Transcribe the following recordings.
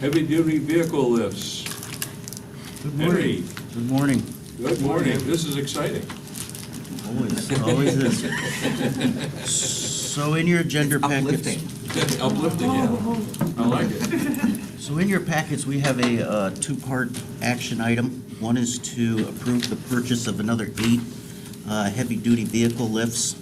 Heavy-duty vehicle lifts. Good morning. Henry, Good morning. good morning. This is exciting. Always is. So in your agenda packets, Uplifting, yeah. I like it. so in your packets, we have a two-part action item. One is to approve the purchase of another 8 heavy-duty vehicle lifts,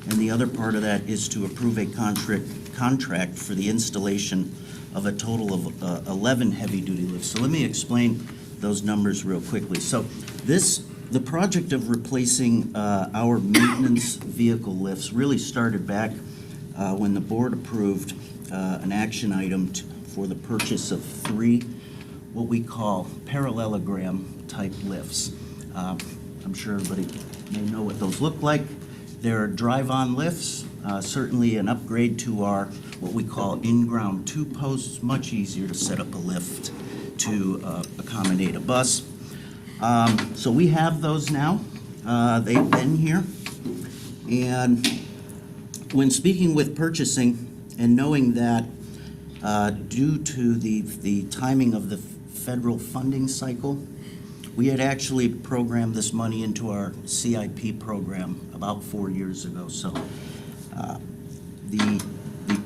and the other part of that is to approve a contract for the installation of a total of 11 heavy-duty lifts. So let me explain those numbers real quickly. So the project of replacing our maintenance vehicle lifts really started back when the board approved an action item for the purchase of 3 what we call parallelogram type lifts. I'm sure everybody may know what those look like. They're drive-on lifts, certainly an upgrade to our what we call in-ground 2 posts, much easier to set up a lift to accommodate a bus. So we have those now. They've been here. And when speaking with purchasing and knowing that due to the timing of the federal funding cycle, we had actually programmed this money into our CIP program about 4 years ago. So the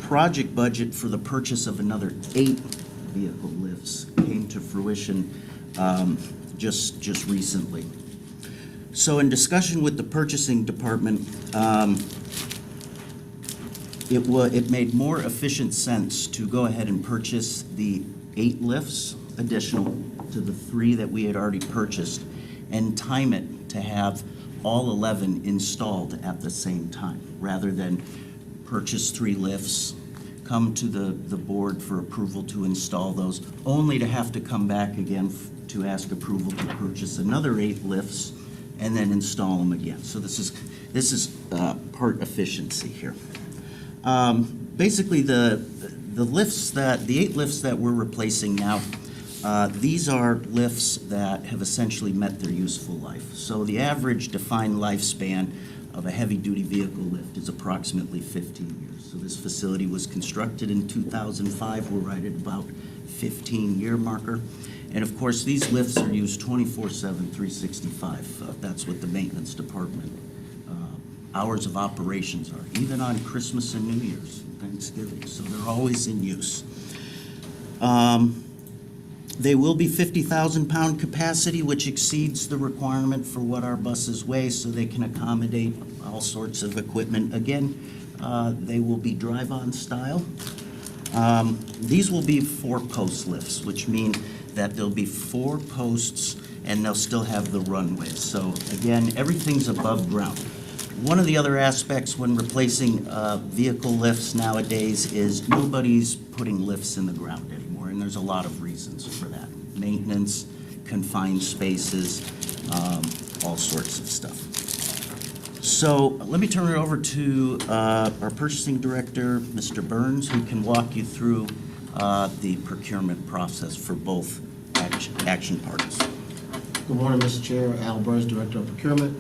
project budget for the purchase of another 8 vehicle lifts came to fruition just recently. So in discussion with the purchasing department, it made more efficient sense to go ahead and purchase the 8 lifts additional to the 3 that we had already purchased and time it to have all 11 installed at the same time, rather than purchase 3 lifts, come to the board for approval to install those, only to have to come back again to ask approval to purchase another 8 lifts and then install them again. So this is part efficiency here. Basically, the 8 lifts that we're replacing now, these are lifts that have essentially met their useful life. So the average defined lifespan of a heavy-duty vehicle lift is approximately 15 years. So this facility was constructed in 2005. We're right at about 15-year marker. And of course, these lifts are used 24/7, 365. That's what the maintenance department hours of operations are, even on Christmas and New Year's and Thanksgiving. So they're always in use. They will be 50,000-pound capacity, which exceeds the requirement for what our buses weigh, so they can accommodate all sorts of equipment. Again, they will be drive-on style. These will be 4-post lifts, which mean that there'll be 4 posts and they'll still have the runways. So again, everything's above ground. One of the other aspects when replacing vehicle lifts nowadays is nobody's putting lifts in the ground anymore, and there's a lot of reasons for that. Maintenance, confined spaces, all sorts of stuff. So let me turn it over to our purchasing director, Mr. Burns, who can walk you through the procurement process for both action parties. Good morning, Mr. Chair. Al Burns, Director of Procurement.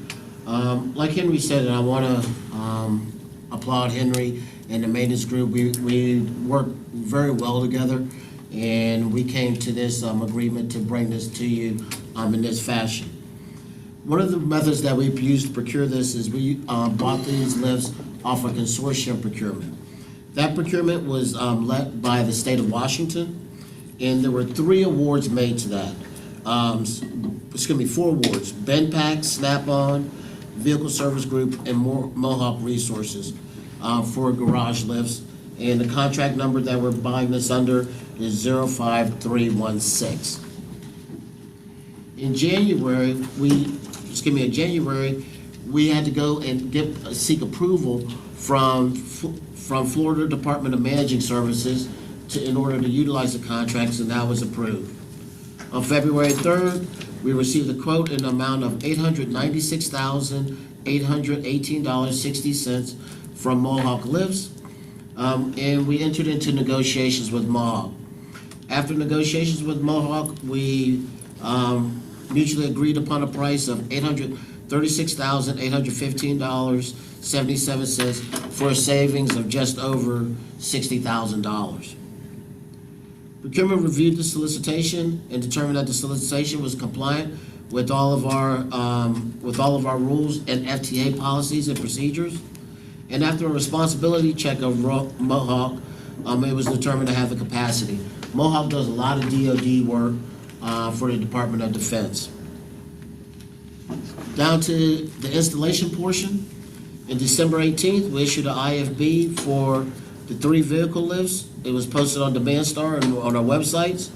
Like Henry said, and I want to applaud Henry and the maintenance group. We work very well together, and we came to this agreement to bring this to you in this fashion. One of the methods that we've used to procure this is we bought these lifts off a consortium procurement. That procurement was led by the state of Washington, and there were 3 awards made to that. It's going to be 4 awards: BenPAC, Snap-on, Vehicle Service Group, and Mohawk Resources for garage lifts. And the contract number that we're buying this under is 05316. In January, we had to go and seek approval from Florida Department of Managing Services in order to utilize the contracts, and that was approved. On February 3rd, we received a quote in the amount of $896,818.60 from Mohawk Lifts, and we entered into negotiations with Mohawk. After negotiations with Mohawk, we mutually agreed upon a price of $836,815.77 for a savings of just over $60,000. Procurement reviewed the solicitation and determined that the solicitation was compliant with all of our rules and FTA policies and procedures. And after a responsibility check of Mohawk, it was determined to have the capacity. Mohawk does a lot of DoD work for the Department of Defense. Down to the installation portion. In December 18th, we issued an IFB for the 3 vehicle lifts. It was posted on Demand Star and on our websites.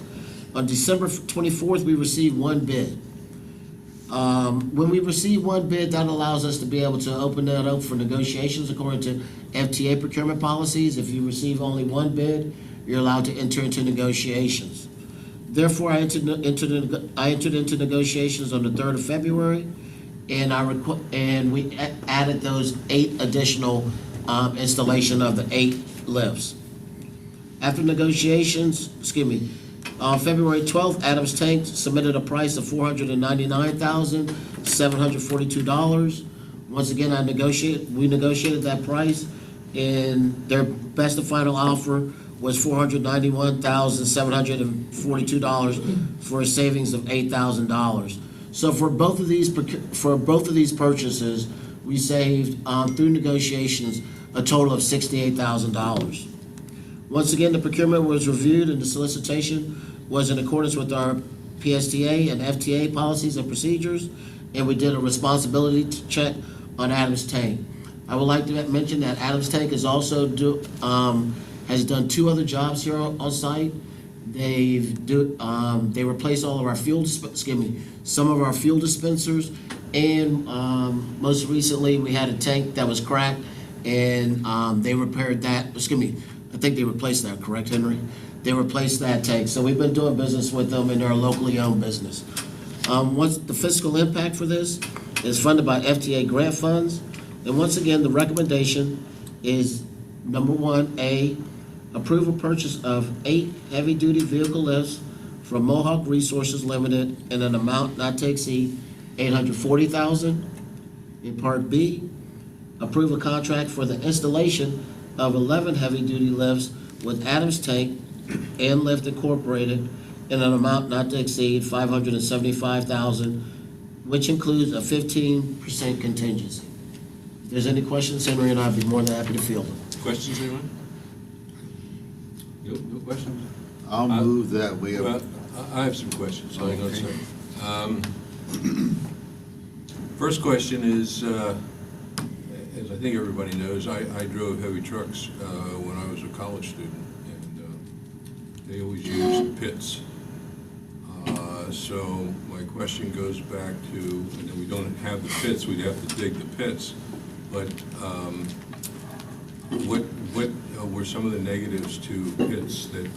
On December 24th, we received 1 bid. When we receive 1 bid, that allows us to be able to open that up for negotiations according to FTA procurement policies. If you receive only 1 bid, you're allowed to enter into negotiations. Therefore, I entered into negotiations on the 3rd of February, and we added those 8 additional installation of the 8 lifts. After negotiations, on February 12th, Adams Tank submitted a price of $499,742. Once again, we negotiated that price, and their best and final offer was $491,742 for a savings of $8,000. So for both of these purchases, we saved through negotiations a total of $68,000. Once again, the procurement was reviewed and the solicitation was in accordance with our PSTA and FTA policies and procedures, and we did a responsibility check on Adams Tank. I would like to mention that Adams Tank is also has done 2 other jobs here on site. They replaced all of our some of our fuel dispensers, and most recently we had a tank that was cracked, and they repaired that. I think they replaced that, correct, Henry? They replaced that tank. So we've been doing business with them, and they're a locally owned business. Once the fiscal impact for this is funded by FTA grant funds, and once again, the recommendation is number 1A, approve a purchase of 8 heavy-duty vehicle lifts from Mohawk Resources Limited in an amount not to exceed $840,000. In Part B, approve a contract for the installation of 11 heavy-duty lifts with Adams Tank and Lift Incorporated in an amount not to exceed $575,000, which includes a 15% contingency. If there's any questions, Henry and I'd be more than happy to field them. Questions, anyone? No questions? I'll move that we Well, I have some questions. Hang on a second. First question is, as I think everybody knows, I drove heavy trucks when I was a college student, and they always used pits. So my question goes back to, and we don't have the pits, we'd have to dig the pits, but what were some of the negatives to pits that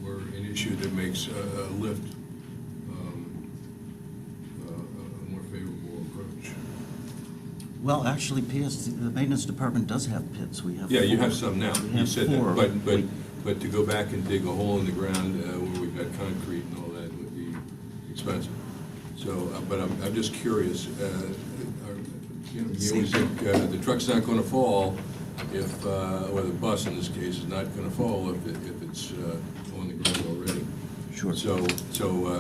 were an issue that makes a lift a more favorable approach? Well, actually, the maintenance department does have pits. We have Yeah, you 4. have some now. We You have said 4. that, but to go back and dig a hole in the ground where we've got concrete and all that would be expensive. So, but I'm just curious. You always think the truck's not going to fall if, or the bus in this case is not going to fall if it's on the ground already. Sure. So I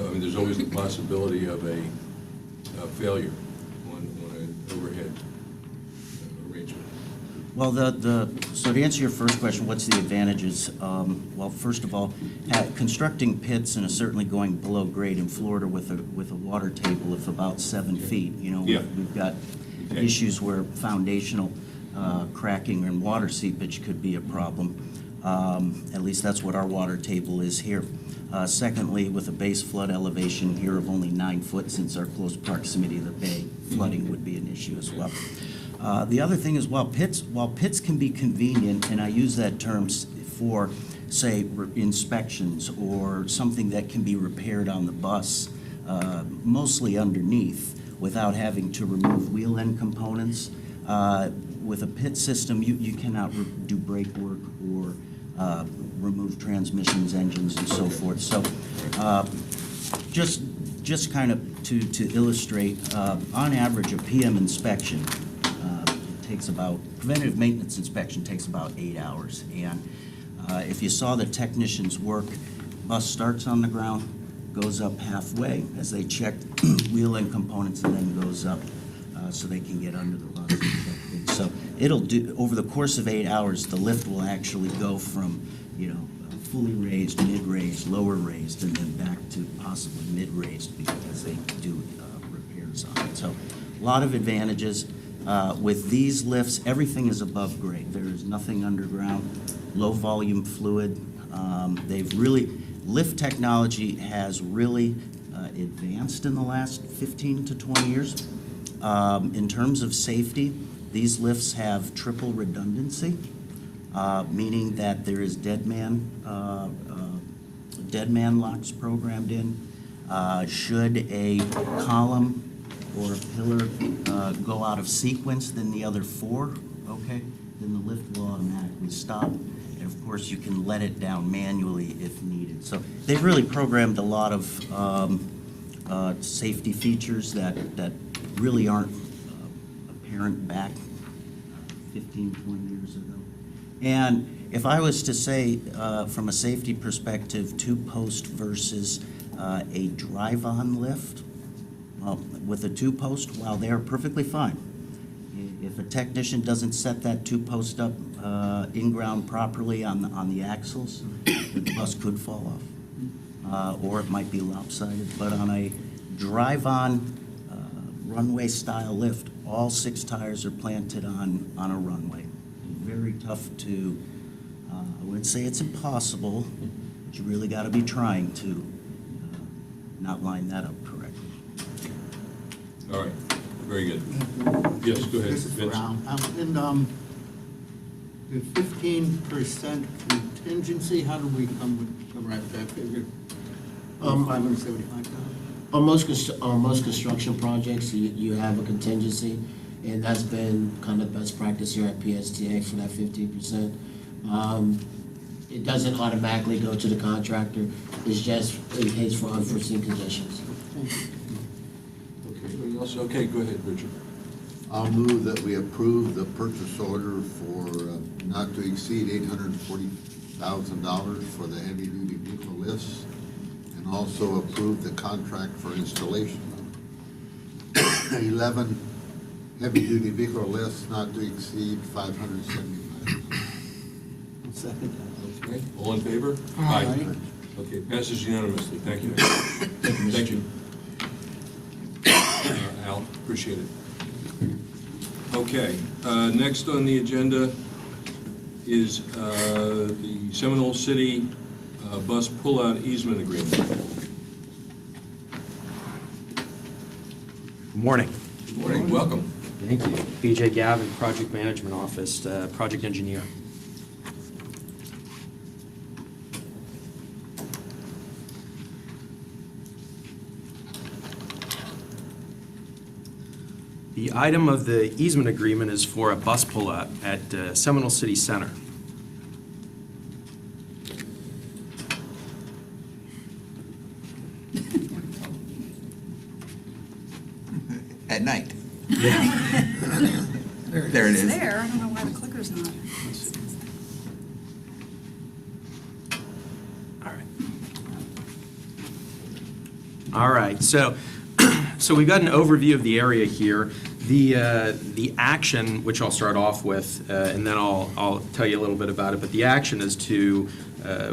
mean, there's always the possibility of a failure on an overhead arrangement. Well, so to answer your first question, what's the advantages? Well, first of all, constructing pits and certainly going below grade in Florida with a water table of about 7 feet. We've got issues where foundational cracking and water seepage could be a problem. At least that's what our water table is here. Secondly, with a base flood elevation here of only 9 foot, since our close proximity to the bay, flooding would be an issue as well. The other thing is, while pits can be convenient, and I use that term for, say, inspections or something that can be repaired on the bus, mostly underneath, without having to remove wheel end components. With a pit system, you cannot do brake work or remove transmissions, engines, and so forth. So just kind of to illustrate, on average, a PM inspection takes about, preventative maintenance inspection takes about 8 hours. And If you saw the technicians work, bus starts on the ground, goes up halfway as they check wheel and components, and then goes up so they can get under the bus. So it'll do, over the course of 8 hours, the lift will actually go from, fully raised, mid-raised, lower raised, and then back to possibly mid-raised because they do repairs on it. So a lot of advantages. With these lifts, everything is above grade. There is nothing underground, low volume fluid. Lift technology has really advanced in the last 15 to 20 years. In terms of safety, these lifts have triple redundancy, meaning that there is dead man locks programmed in. Should a column or a pillar go out of sequence than the other four, okay, then the lift will automatically stop. And of course, you can let it down manually if needed. So they've really programmed a lot of safety features that really aren't apparent back 15, 20 years ago. And if I was to say, from a safety perspective, two-post versus a drive-on lift, with a two-post, while they're perfectly fine. If a technician doesn't set that two-post up in-ground properly on the axles, the bus could fall off, or it might be lopsided. But on a drive-on runway-style lift, all 6 tires are planted on a runway. Very tough to, I wouldn't say it's impossible, but you really got to be trying to not line that up correctly. All right, very good. Yes, go ahead. This is for Vince. Al. And the 15% contingency, how do we arrive at that figure? 575,000? On most construction projects, you have a contingency, and that's been kind of best practice here at PSTA for that 15%. It doesn't automatically go to the contractor. It's just in case for unforeseen conditions. Okay, anybody else? Okay, go ahead, Richard. I'll move that we approve the purchase order for not to exceed $840,000 for the heavy-duty vehicle lifts, and also approve the contract for installation of 11 heavy-duty vehicle lifts not to exceed $575,000. Second. Okay, all in favor? Aye. Okay, passes unanimously. Thank you. Thank you. Al, appreciate it. Okay, next on the agenda is the Seminole City bus pullout easement agreement. Good morning. Good morning, welcome. Thank you. BJ Gavin, Project Management Office, Project Engineer. The item of the easement agreement is for a bus pullout at Seminole City Center. At night. There There it It's is. there, I don't know why the clicker's not. All right, so we've got an overview of the area here. The action, which I'll start off with, and then I'll tell you a little bit about it, but the action is to,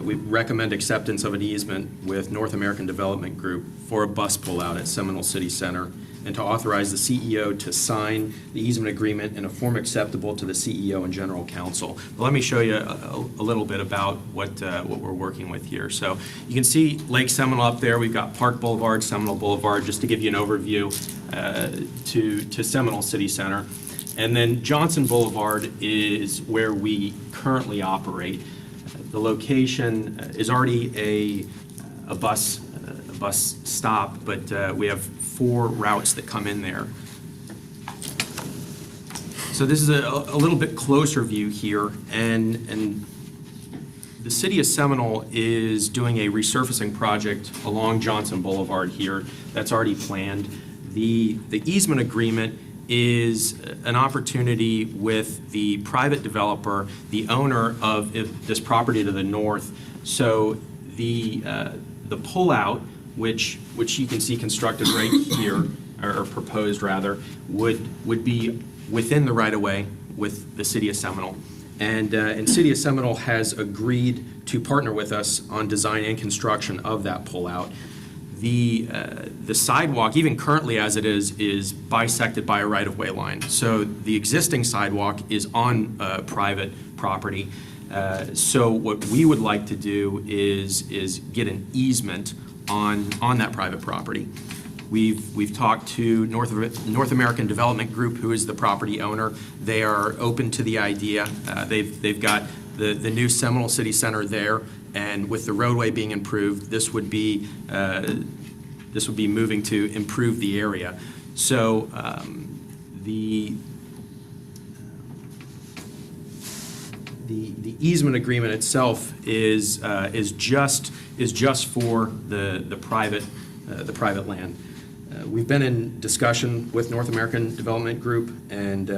we recommend acceptance of an easement with North American Development Group for a bus pullout at Seminole City Center, and to authorize the CEO to sign the easement agreement in a form acceptable to the CEO and General Counsel. But let me show you a little bit about what we're working with here. So you can see Lake Seminole up there. We've got Park Boulevard, Seminole Boulevard, just to give you an overview to Seminole City Center. And then Johnson Boulevard is where we currently operate. The location is already a bus stop, but we have 4 routes that come in there. So this is a little bit closer view here, and the city of Seminole is doing a resurfacing project along Johnson Boulevard here that's already planned. The easement agreement is an opportunity with the private developer, the owner of this property to the north. So the pullout, which you can see constructed right here, or proposed rather, would be within the right-of-way with the City of Seminole. And City of Seminole has agreed to partner with us on design and construction of that pullout. The sidewalk, even currently as it is bisected by a right-of-way line. So the existing sidewalk is on private property. So what we would like to do is get an easement on that private property. We've talked to North American Development Group, who is the property owner. They are open to the idea. They've got the new Seminole City Center there, and with the roadway being improved, this would be moving to improve the area. So the easement agreement itself is just for the private land. We've been in discussion with North American Development Group, and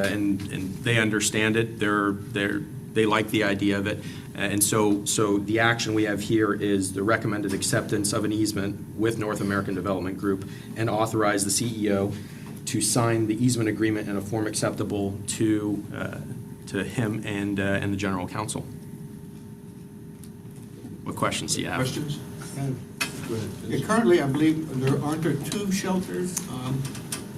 they understand it. They like the idea of it, and so the action we have here is the recommended acceptance of an easement with North American Development Group, and authorize the CEO to sign the easement agreement in a form acceptable to him and the General Counsel. What questions do you have? Questions? Go ahead, Yeah, Vince. currently, I believe, aren't there 2 shelters?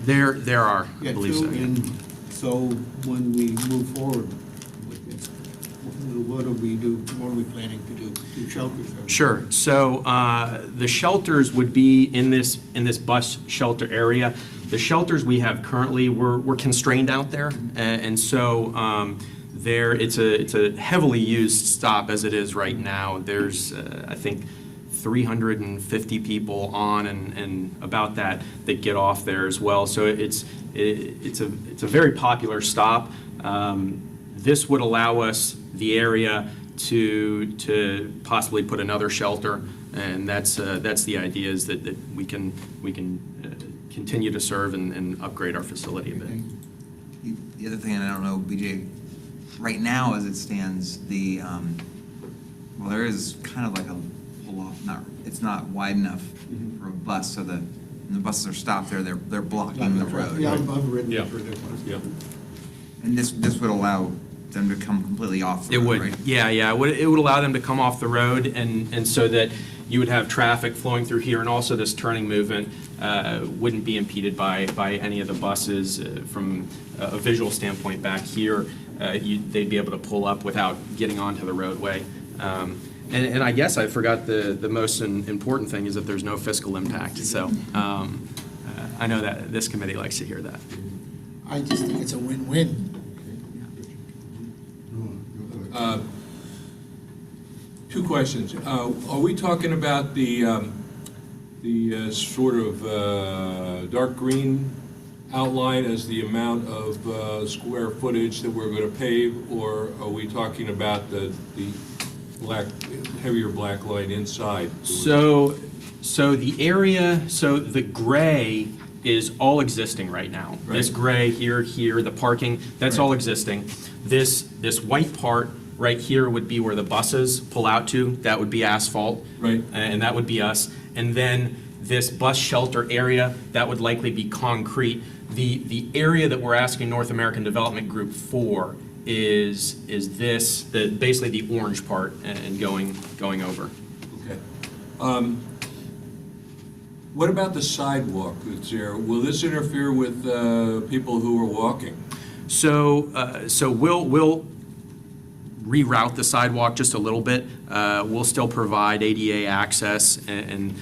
There are, I Yeah, believe 2, so. Yeah. and so when we move forward with this, what do we do, what are we planning to do? 2 shelters? Sure. So the shelters would be in this bus shelter area. The shelters we have currently, we're constrained out there, and so it's a heavily used stop as it is right now. There's I think 350 people on and about that get off there as well. So it's a very popular stop. This would allow us the area to possibly put another shelter, and that's the idea, is that we can continue to serve and upgrade our facility a bit. The other thing, and I don't know, BJ, right now as it stands, well, there is kind of like a pull-off, it's not wide enough for a bus, so when the buses are stopped there, they're blocking the road. Yeah, I've ridden Yeah. it for this one. Yeah. And this would allow them to come completely off the It road, would, right? yeah. It would allow them to come off the road, and so that you would have traffic flowing through here, and also this turning movement wouldn't be impeded by any of the buses. From a visual standpoint back here, they'd be able to pull up without getting onto the roadway. And I guess I forgot the most important thing is that there's no fiscal impact. So I know that this committee likes to hear that. I just think it's a win-win. Two questions. Are we talking about the sort of dark green outline as the amount of square footage that we're going to pave, or are we talking about the black, heavier black line inside? So the area, so the gray is all existing right now. This Right. gray here, the parking, that's all existing. This white part right here would be where the buses pull out to. That would be asphalt. Right. And that would be us. And then this bus shelter area, that would likely be concrete. The area that we're asking North American Development Group for is this, basically the orange part and going over. Okay. What about the sidewalk that's there? Will this interfere with people who are walking? So we'll reroute the sidewalk just a little bit. We'll still provide ADA access, and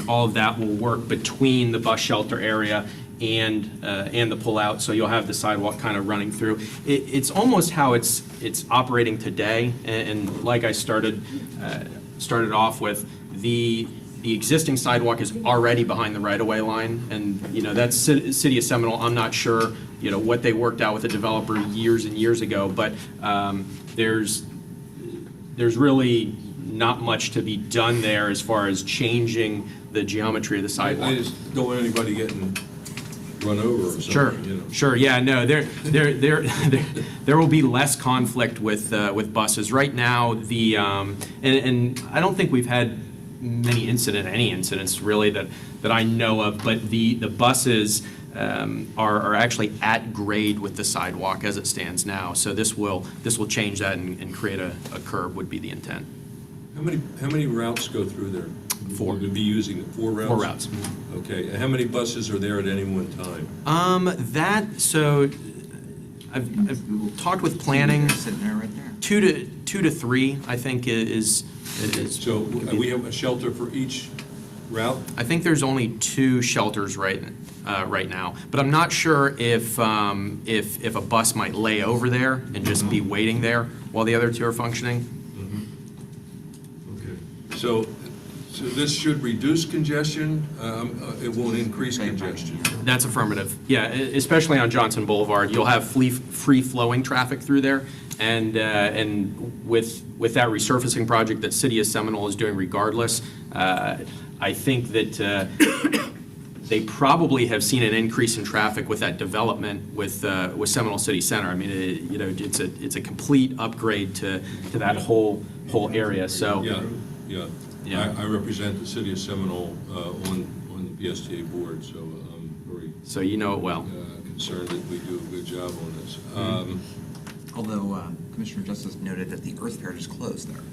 all of that will work between the bus shelter area and the pullout. So you'll have the sidewalk kind of running through. It's almost how it's operating today. And like I started off with, the existing sidewalk is already behind the right-of-way line, and that's City of Seminole. I'm not sure what they worked out with the developer years and years ago, but there's really not much to be done there as far as changing the geometry of the sidewalk. I just don't want anybody getting run over or Sure, something, you know. sure, yeah, no, there will be less conflict with buses. Right now, and I don't think we've had any incidents really that I know of, but the buses are actually at grade with the sidewalk as it stands now. So this will change that and create a curb would be the intent. How many routes go through there? 4. We'll be using it, 4 routes? 4 routes. Okay, and how many buses are there at any one time? So I've talked with planning, Sitting there right there. 2 to 3, I think is. So we have a shelter for each route? I think there's only 2 shelters right now, but I'm not sure if a bus might lay over there and just be waiting there while the other 2 are functioning. Okay. So this should reduce congestion, it won't increase congestion? That's affirmative. Yeah, especially on Johnson Boulevard, you'll have free-flowing traffic through there, and with that resurfacing project that City of Seminole is doing regardless, I think that they probably have seen an increase in traffic with that development with Seminole City Center. I mean, it's a complete upgrade to that whole area. So Yeah. Yeah. I represent the city of Seminole on the PSTA board, so I'm very So you know it well. concerned that we do a good job on this. Although Commissioner Justice noted that the Earth Fair just closed there.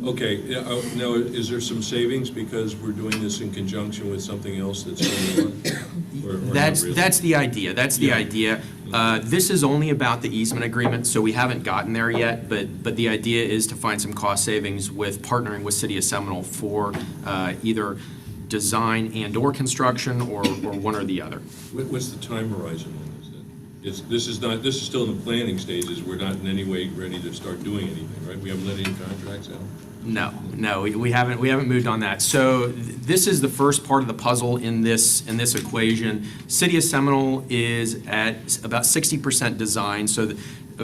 Okay, now, is there some savings because we're doing this in conjunction with something else that's going on? Or not really? That's the idea. That's the Yeah. idea. This is only about the easement agreement, so we haven't gotten there yet, but the idea is to find some cost savings with partnering with City of Seminole for either design and/or construction, or one or the other. What's the time horizon on this then? This is still in the planning stages, we're not in any way ready to start doing anything, right? We haven't let any contracts out? No, we haven't moved on that. So this is the first part of the puzzle in this equation. City of Seminole is at about 60% design, so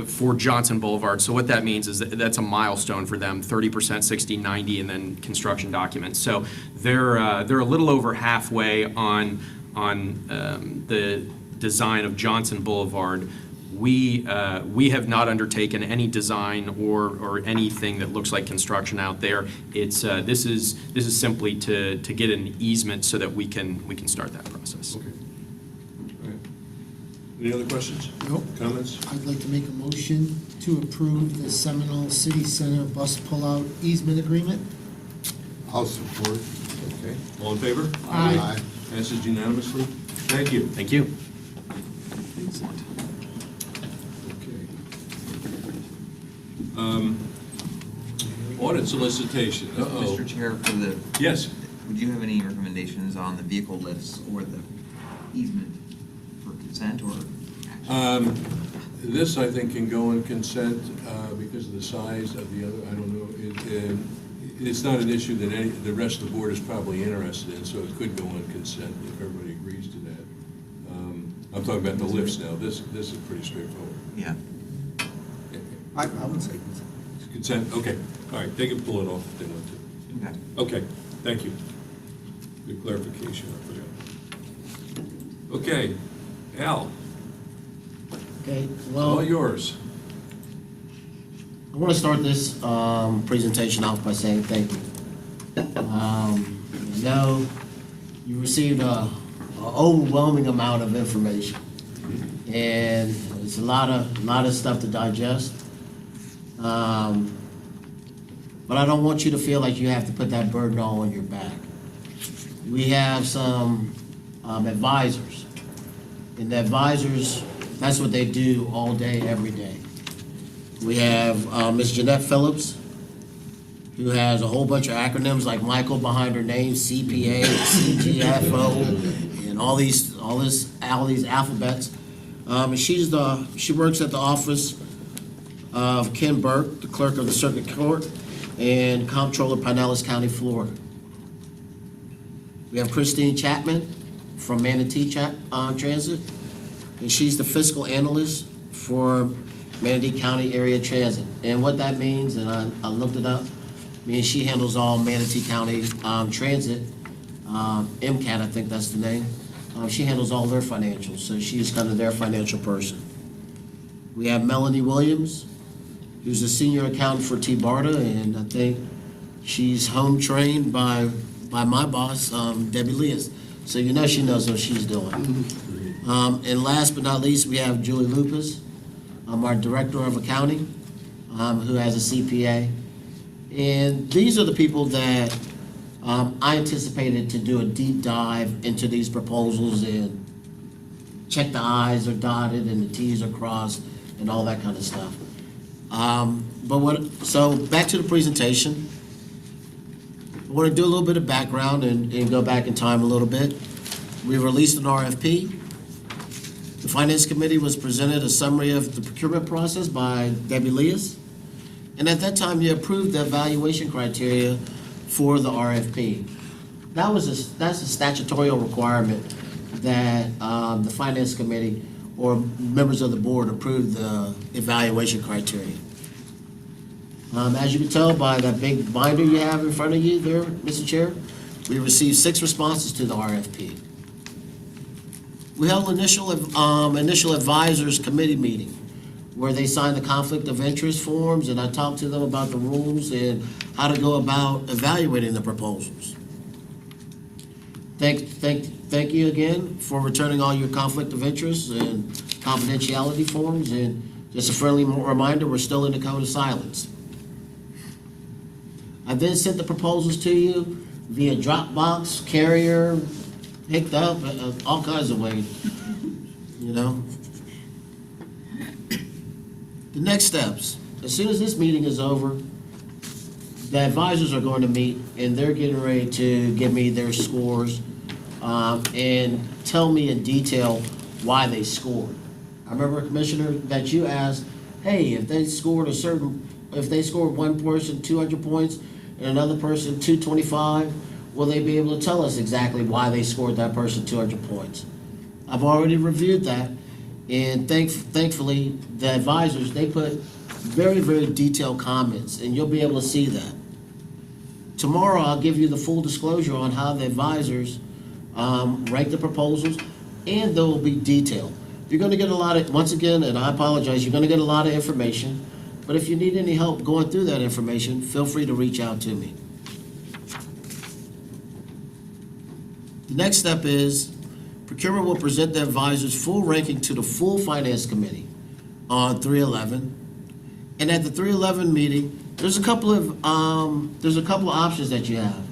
for Johnson Boulevard. So what that means is that's a milestone for them: 30%, 60, 90, and then construction documents. So they're a little over halfway on the design of Johnson Boulevard. We have not undertaken any design or anything that looks like construction out there. It's this is simply to get an easement so that we can start that process. Okay. All right. Any other questions? Nope. Comments? I'd like to make a motion to approve the Seminole City Center bus pullout easement agreement. I'll support. Okay. All in favor? Aye. Passes unanimously. Thank you. Thank you. Okay. Audit solicitation. Uh-oh. Mr. Chair, for the, Yes. would you have any recommendations on the vehicle lifts or the easement for consent or action? This, I think, can go in consent because of the size of the other, I don't know. It's not an issue that the rest of the board is probably interested in, so it could go on consent if everybody agrees to that. I'm talking about the lifts now. This is pretty straightforward. Yeah. I would say. Consent, okay. All right, they can pull it off if they want to. Okay. Okay, thank you. Good clarification, I forgot. Okay, Al, Okay, all well, yours. I want to start this presentation off by saying thank you. I know you received an overwhelming amount of information, and it's a lot of stuff to digest. But I don't want you to feel like you have to put that burden all on your back. We have some advisors, and the advisors, that's what they do all day, every day. We have Ms. Jeanette Phillips, who has a whole bunch of acronyms like Michael behind her name, CPA, CGFO, and all these alphabets. And she works at the office of Ken Burke, the clerk of the Circuit Court, and Comptroller, Pinellas County, Florida. We have Christine Chapman from Manatee Transit, and she's the fiscal analyst for Manatee County Area Transit. And what that means, and I looked it up, means she handles all Manatee County transit MCAT, I think that's the name. She handles all their financials, so she's kind of their financial person. We have Melanie Williams, who's a senior accountant for T-Barta, and I think she's home trained by my boss, Debbie Leas. So you know she knows what she's doing. And last but not least, we have Julie Lupus, our Director of Accounting, who has a CPA. And these are the people that I anticipated to do a deep dive into these proposals and check the I's are dotted and the T's are crossed and all that kind of stuff. So back to the presentation. I want to do a little bit of background and go back in time a little bit. We released an RFP. The Finance Committee was presented a summary of the procurement process by Debbie Leas. And at that time, you approved the evaluation criteria for the RFP. That's a statutory requirement that the Finance Committee or members of the board approve the evaluation criteria. As you can tell by that big binder you have in front of you there, Mr. Chair, we received 6 responses to the RFP. We held an initial advisors committee meeting where they signed the conflict of interest forms, and I talked to them about the rules and how to go about evaluating the proposals. Thank you again for returning all your conflict of interest and confidentiality forms, and just a friendly reminder, we're still in the code of silence. I then sent the proposals to you via Dropbox, carrier, picked up, all kinds of ways, you know. The next steps, as soon as this meeting is over, the advisors are going to meet and they're getting ready to give me their scores and tell me in detail why they scored. I remember, Commissioner, that you asked, hey, if they scored one person 200 points and another person 225, will they be able to tell us exactly why they scored that person 200 points? I've already reviewed that, and thankfully, the advisors, they put very, very detailed comments, and you'll be able to see that. Tomorrow, I'll give you the full disclosure on how the advisors rank the proposals, and there will be detail. You're going to get a lot of, once again, and I apologize, you're going to get a lot of information, but if you need any help going through that information, feel free to reach out to me. The next step is procurement will present the advisor's full ranking to the full Finance Committee on 3/11. And at the 3/11 meeting, there's a couple of options that you have.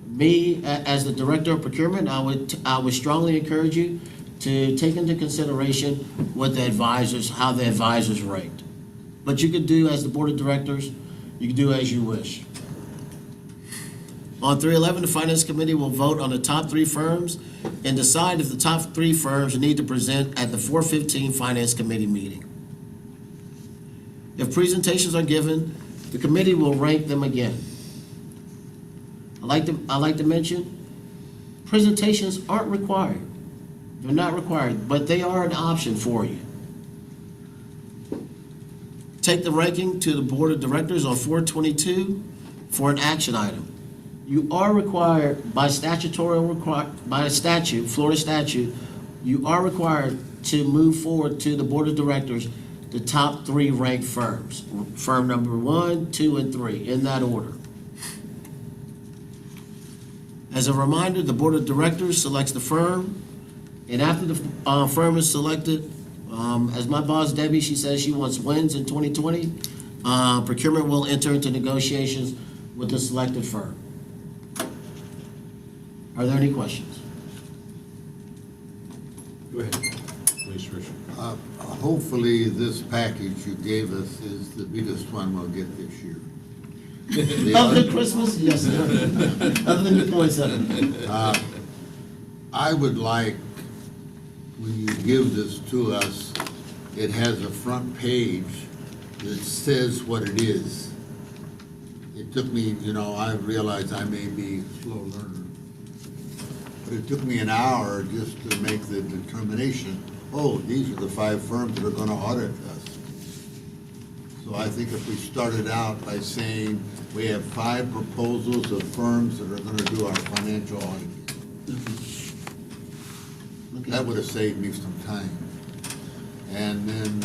Me, as the Director of Procurement, I would strongly encourage you to take into consideration what the advisors, how the advisors ranked. But you could do as the Board of Directors, you can do as you wish. On 3/11, the Finance Committee will vote on the top 3 firms and decide if the top 3 firms need to present at the 4/15 Finance Committee meeting. If presentations are given, the committee will rank them again. I like to mention, presentations aren't required. They're not required, but they are an option for you. Take the ranking to the Board of Directors on 4/22 for an action item. You are required by statute, Florida statute, you are required to move forward to the Board of Directors the top 3 ranked firms. Firm number 1, 2, and 3, in that order. As a reminder, the Board of Directors selects the firm, and after the firm is selected, as my boss Debbie, she says she wants wins in 2020, procurement will enter into negotiations with the selected firm. Are there any questions? Go ahead, please, Richard. Hopefully, this package you gave us is the biggest one we'll get this year. Other than Christmas? Yes, sir. Other than the .7. I would like, when you give this to us, it has a front page that says what it is. It took me, I realize I may be a slow learner, but it took me an hour just to make the determination, oh, these are the 5 firms that are going to audit us. So I think if we started out by saying we have 5 proposals of firms that are gonna do our financial audit, that would have saved me some time. And then,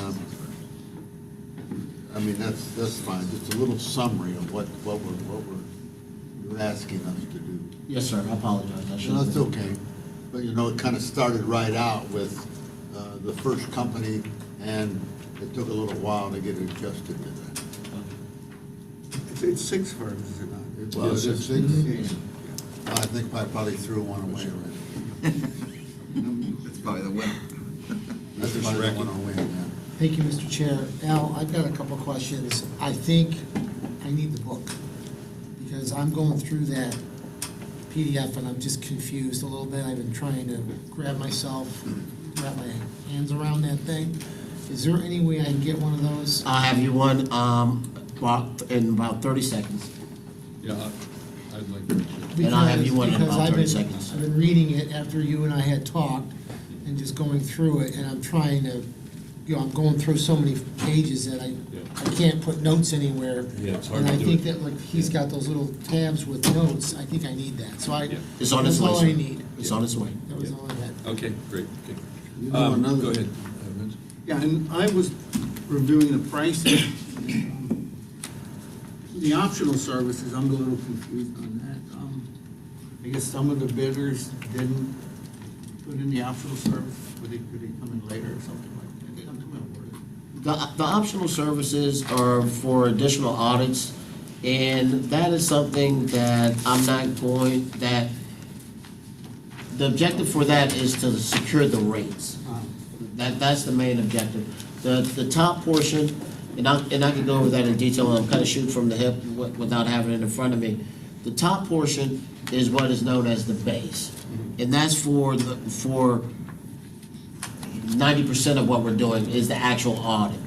I mean, that's fine, just a little summary of what you're asking us to do. Yes, sir, I apologize. I should No, have that's okay. But, you know, it kind of started right out with the first company, and it took a little while to get adjusted to that. It's 6 firms, is it not? Well, Yes, it's sir. 6? Yeah. I think I probably threw one away already. That's probably the winner. That's Mr. probably the Saraki. one I'll win, yeah. Thank you, Mr. Chair. Al, I've got a couple of questions. I think I need the book, because I'm going through that PDF and I'm just confused a little bit. I've been trying to wrap my hands around that thing. Is there any way I can get one of those? I'll have you one in about 30 seconds. Yeah, I'd like to. And I'll have you one in Because about I've 30 been- seconds. I've been reading it after you and I had talked and just going through it, and I'm trying to, I'm going through so many pages that I can't put notes anywhere. Yeah, it's hard And to I do think it. that, like, he's got those little tabs with notes. I think I need that. So It's on its that's way, all sir. I need. It's on its way. That was all I had. Okay, great, okay. You know, another- Go ahead, Vince. Yeah, and I was reviewing the pricing. The optional services, I'm a little confused on that. I guess some of the bidders didn't put in the optional service, could they come in later or something like that? I'm worried. The optional services are for additional audits, and that is something that I'm not going, the objective for that is to secure the rates. That's the main objective. The top portion, and I can go over that in detail, I'm kind of shooting from the hip without having it in front of me. The top portion is what is known as the base, and that's for 90% of what we're doing is the actual audit.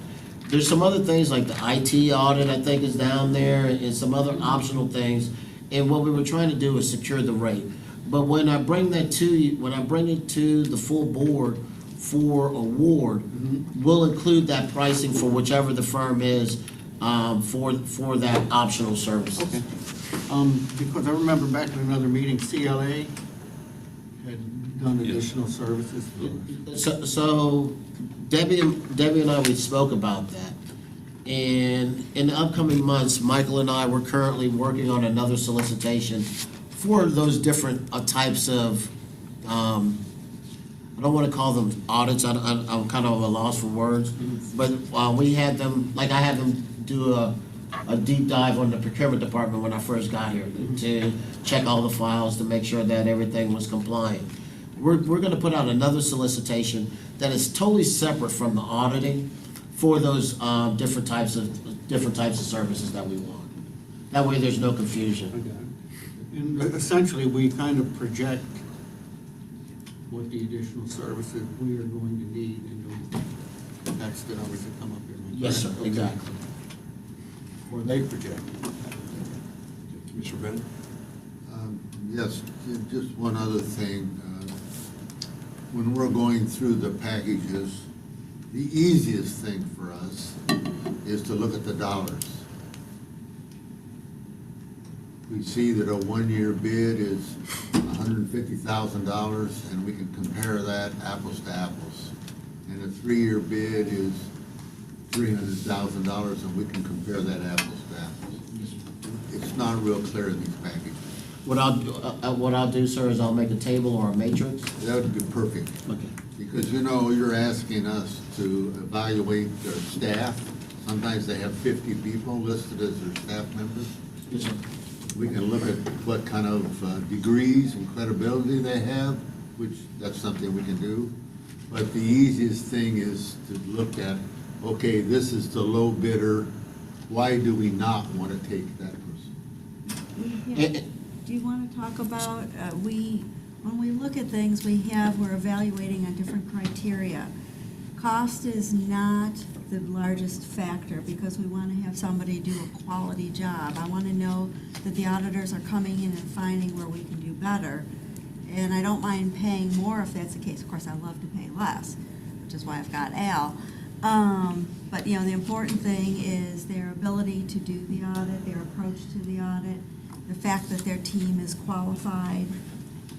There's some other things like the IT audit, I think, is down there, and some other optional things. And what we were trying to do is secure the rate. But when I bring that to you, when I bring it to the full board for award, we'll include that pricing for whichever the firm is for that optional services. Okay. Because I remember back in another meeting, CLA had done additional services for us. So Debbie and I, we spoke about that. And in the upcoming months, Michael and I, we're currently working on another solicitation for those different types of, I don't want to call them audits, I'm kind of at a loss for words, but we had them, like I had them do a deep dive on the procurement department when I first got here to check all the files to make sure that everything was compliant. We're going to put out another solicitation that is totally separate from the auditing for those different types of services that we want. That way, there's no confusion. And essentially, we kind of project what the additional services we are going to need, and that's the numbers that come up here. Yes, sir, exactly. Or they project. Mr. Bennett? Yes, just one other thing. When we're going through the packages, the easiest thing for us is to look at the dollars. We see that a one-year bid is $150,000, and we can compare that apples to apples. And a three-year bid is $300,000, and we can compare that apples to apples. It's not real clear in these packages. What I'll do, sir, is I'll make a table or a matrix. That would be perfect. Okay. Because, you know, you're asking us to evaluate their staff. Sometimes they have 50 people listed as their staff members. Yes, sir. We can look at what kind of degrees and credibility they have, which that's something we can do. But the easiest thing is to look at, okay, this is the low bidder. Why do we not want to take that person? Do you want to talk about, when we look at things, we're evaluating on different criteria. Cost is not the largest factor because we want to have somebody do a quality job. I want to know that the auditors are coming in and finding where we can do better. And I don't mind paying more if that's the case. Of course, I love to pay less, which is why I've got Al. But, you know, the important thing is their ability to do the audit, their approach to the audit, the fact that their team is qualified,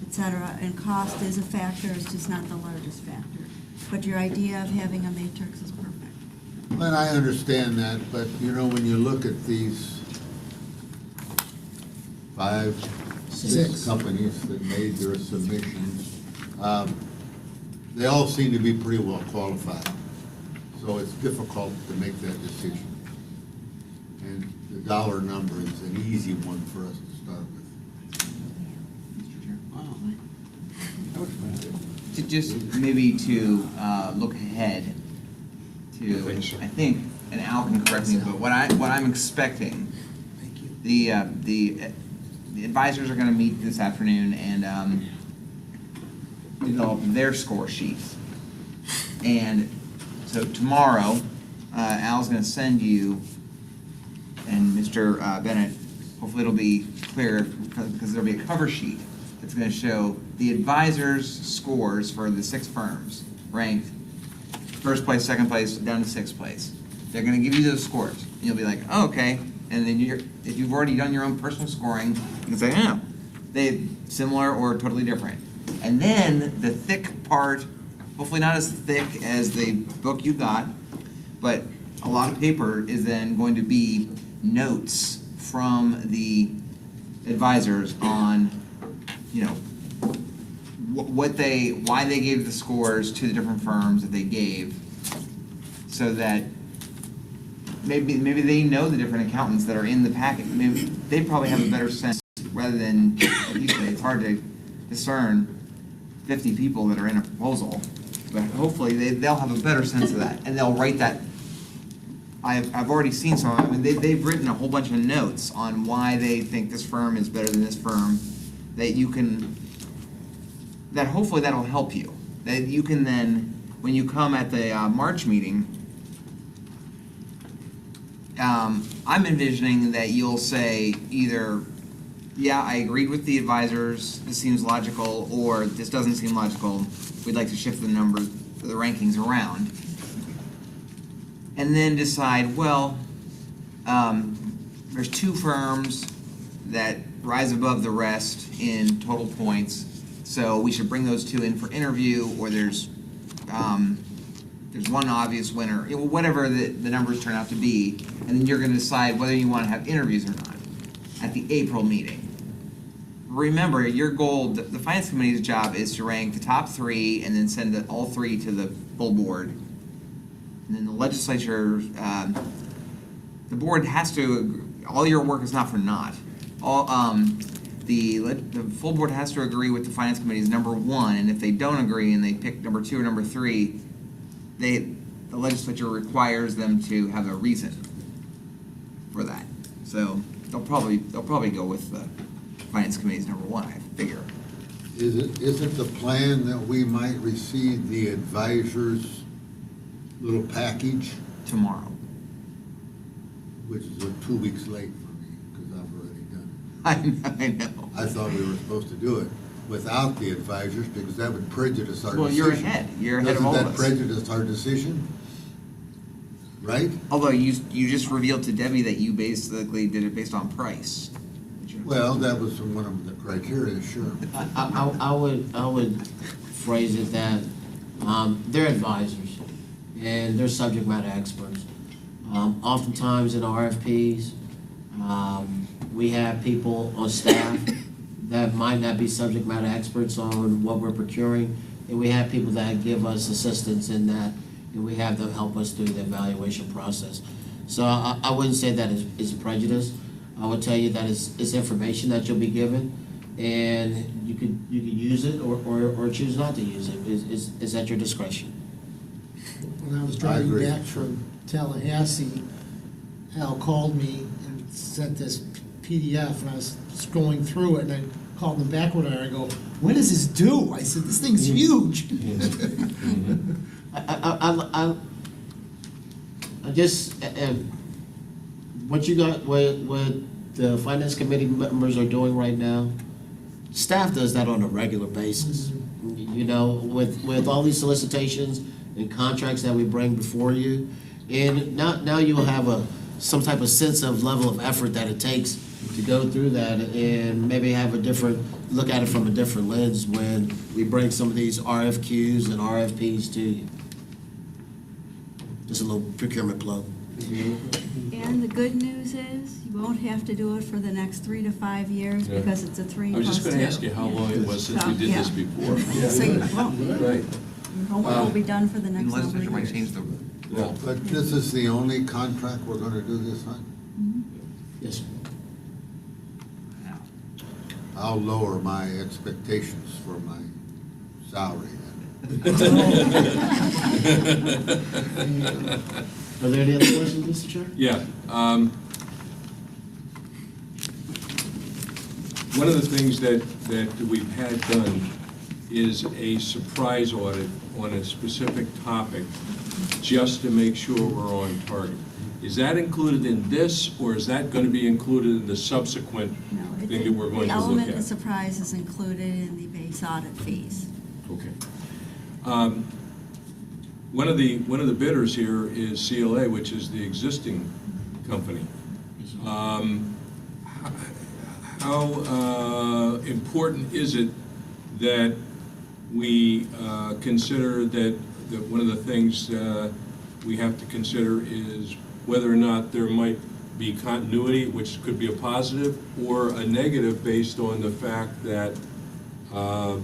et cetera. And cost is a factor, it's just not the largest factor. But your idea of having a matrix is perfect. And I understand that, but you know, when you look at these 5, 6 Six. companies that made their submissions, they all seem to be pretty well qualified. So it's difficult to make that decision. And the dollar number is an easy one for us to start with. Mr. Chair. Wow. Just maybe to look ahead to, I think, and Al can correct me, but what I'm expecting, the advisors are going to meet this afternoon and develop their score sheets. And so tomorrow, Al's going to send you, and Mr. Bennett, hopefully it'll be clear because there'll be a cover sheet that's going to show the advisors' scores for the 6 firms ranked first place, second place, down to 6th place. They're going to give you those scores. And you'll be like, oh, okay. And then if you've already done your own personal scoring, you can say, oh, they're similar or totally different. And then the thick part, hopefully not as thick as the book you got, but a lot of paper is then going to be notes from the advisors on, you know, why they gave the scores to the different firms that they gave, so that maybe they know the different accountants that are in the packet. Maybe they probably have a better sense, rather than, like you say, it's hard to discern 50 people that are in a proposal, but hopefully they'll have a better sense of that, and they'll write that. I've already seen some of them, and they've written a whole bunch of notes on why they think this firm is better than this firm, that hopefully that'll help you. That you can then, when you come at the March meeting, I'm envisioning that you'll say either, yeah, I agreed with the advisors, this seems logical, or this doesn't seem logical, we'd like to shift the numbers, the rankings around. And then decide, well, there's 2 firms that rise above the rest in total points, so we should bring those 2 in for interview, or there's one obvious winner, whatever the numbers turn out to be, and then you're going to decide whether you want to have interviews or not at the April meeting. Remember, your goal, the Finance Committee's job is to rank the top 3 and then send all 3 to the full board. And then the legislature, the board has to, all your work is not for naught. The full board has to agree with the Finance Committee's number 1, and if they don't agree and they pick number 2 or number 3, the legislature requires them to have a reason for that. So they'll probably go with the Finance Committee's number 1, I figure. Isn't the plan that we might receive the advisors' little package, Tomorrow. which is 2 weeks late for me, because I've already done it. I know. I thought we were supposed to do it without the advisors, because that would prejudice our decision. Well, you're ahead. You're ahead of all of Doesn't us. that prejudice our decision? Right? Although you just revealed to Debbie that you basically did it based on price. Well, that was one of the criteria, sure. I would phrase it that they're advisors and they're subject matter experts. Oftentimes in RFPs, we have people on staff that might not be subject matter experts on what we're procuring, and we have people that give us assistance in that, and we have them help us through the evaluation process. So I wouldn't say that is prejudice. I would tell you that it's information that you'll be given, and you could use it or choose not to use it. It's at your discretion. When I was I driving agree. back from Tallahassee, Al called me and sent this PDF, and I was scrolling through it, and I called him back with it, and I go, when is this due? I said, this thing's huge. I just, what you got, what the finance committee members are doing right now, staff does that on a regular basis. You know, with all these solicitations and contracts that we bring before you, And now you'll have some type of sense of level of effort that it takes to go through that and maybe have look at it from a different lens when we bring some of these RFQs and RFPs to you. Just a little procurement plug. And the good news is, you won't have to do it for the next 3 to 5 years, Yeah. because it's a 3 I was plus just 2. gonna ask you how long it was since we did this Yeah. before. So you won't, Right. your homework will be done for the The next number legislature of might years. change the rule. But this is the only contract we're gonna do this on? Yes, sir. Yeah. I'll lower my expectations for my salary then. Are there any other questions, Mr. Chair? Yeah. One of the things that we've had done is a surprise audit on a specific topic, just to make sure we're on target. Is that included in this, or is that going to be included in the subsequent No, thing that we're going the to look element of at? surprise is included in the base audit fees. Okay. One of the bidders here is CLA, which is the existing company. How important is it that we consider that one of the things we have to consider is whether or not there might be continuity, which could be a positive, or a negative based on the fact that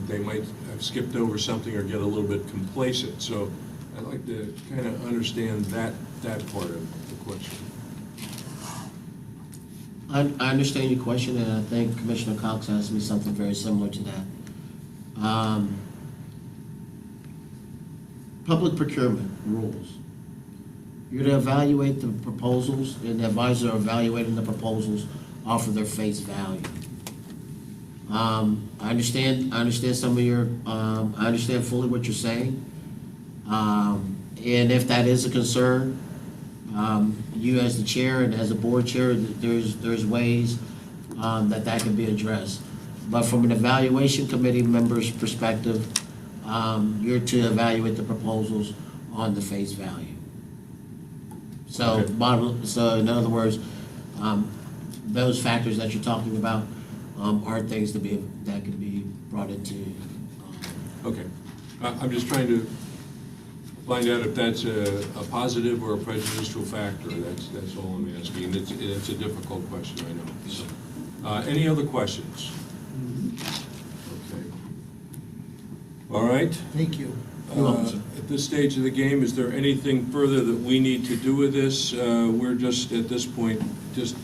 they might have skipped over something or get a little bit complacent. So I'd like to kind of understand that part of the question. I understand your question, and I think Commissioner Cox asked me something very similar to that. Public procurement rules. You're to evaluate the proposals, and the advisor are evaluating the proposals off of their face value. I understand some of your, I understand fully what you're saying. And if that is a concern, you as the chair and as a board chair, there's ways that can be addressed. But from an evaluation committee member's perspective, you're to evaluate the proposals on the face value. So, Okay. so in other words, those factors that you're talking about are things that can be brought into. Okay. I'm just trying to find out if that's a positive or a prejudicial factor. That's all I'm asking. It's a difficult question, I know. So, any other questions? Okay. All right. Thank you. You're welcome, sir. At this stage of the game, is there anything further that we need to do with this? We're just, at this point, just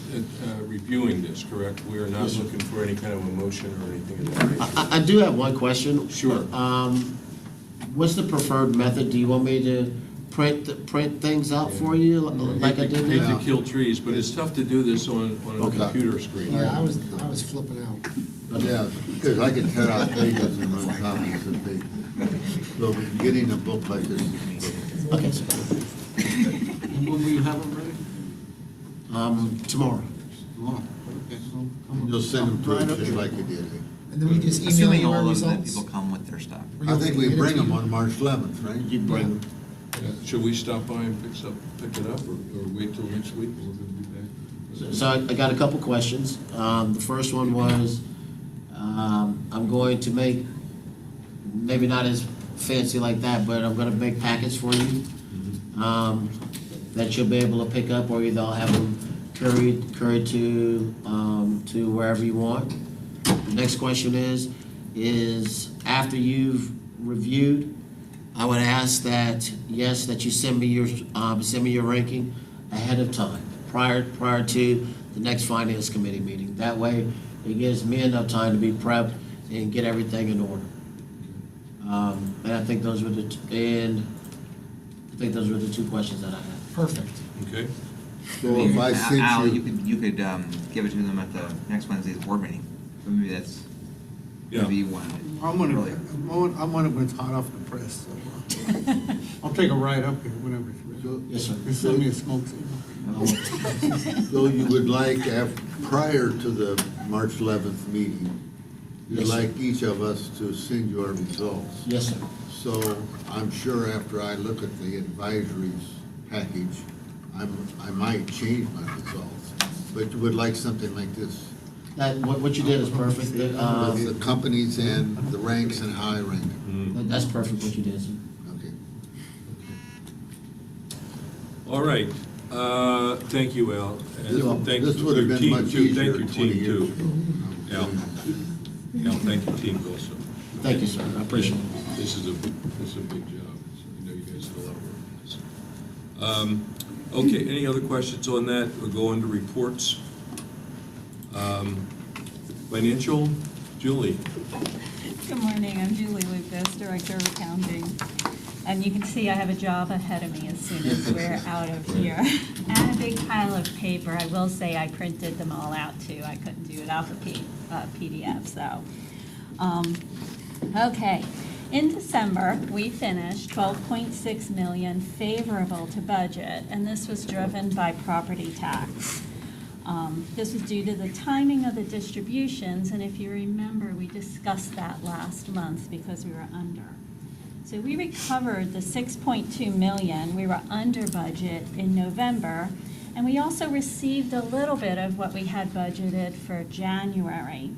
reviewing this, correct? We are not Yes, sir. looking for any kind of a motion or anything of that nature. I do have one question. Sure. What's the preferred method? Do you want me to print things out for you like I did Hate now? to kill trees, but it's tough to do this on a Okay. computer screen. Yeah, I was flipping out. Yeah, because I can tear out pages and run copies of pages. So getting a book like this is Okay, sir. And when will you have them ready? Tomorrow. Tomorrow. Okay, so come You'll send them to right us up just here. like you did. And then we just email Assuming you our all of the results? people come with their stuff. Or I you'll think get we it bring to them you? on March 11th, right? You bring. Should we stop by and pick it up, or wait till next week? We're going to be back. So I got a couple questions. The first one was, I'm going to make, maybe not as fancy like that, but I'm gonna make packets for you that you'll be able to pick up, or either I'll have them carried to wherever you want. The next question is after you've reviewed, I would ask that, yes, that you send me your ranking ahead of time, prior to the next finance committee meeting. That way, it gives me enough time to be prepped and get everything in order. And I think those were the two questions that I had. Perfect. Okay? So if I sent Al, you, you could give it to them at the next Wednesday's board meeting. So maybe that's, Yeah. maybe you want I'm gonna, earlier. I want it when it's hot off the press, so. I'll take a ride up here whenever it's ready. Yes, sir. Just send me a smoke signal. so you would like, prior to the March 11th meeting, you'd Yes, sir. like each of us to send you our results. Yes, sir. So I'm sure after I look at the advisories package, I might change my results, but would like something like this. That, what you did is perfect. The companies and the ranks and how I rank. That's perfect what you did, sir. Okay. All right, thank you, Al. And You're welcome. thank This would have your been team, much too. easier Thank your 20 team, years too. ago. Al, thank your team also. Thank you, sir. I appreciate it. This is a big job. So I know you guys did a lot of work on this. Okay, any other questions on that? We'll go into reports. Financial, Julie. Good morning, I'm Julie Lucas, Director of Accounting. And you can see I have a job ahead of me as soon as we're out of here. And a big pile of paper. I will say I printed them all out too. I couldn't do it off a PDF, so. Okay, in December, we finished 12.6 million favorable to budget, and this was driven by property tax. This was due to the timing of the distributions, and if you remember, we discussed that last month because we were under. So we recovered the 6.2 million, we were under budget in November, and we also received a little bit of what we had budgeted for January.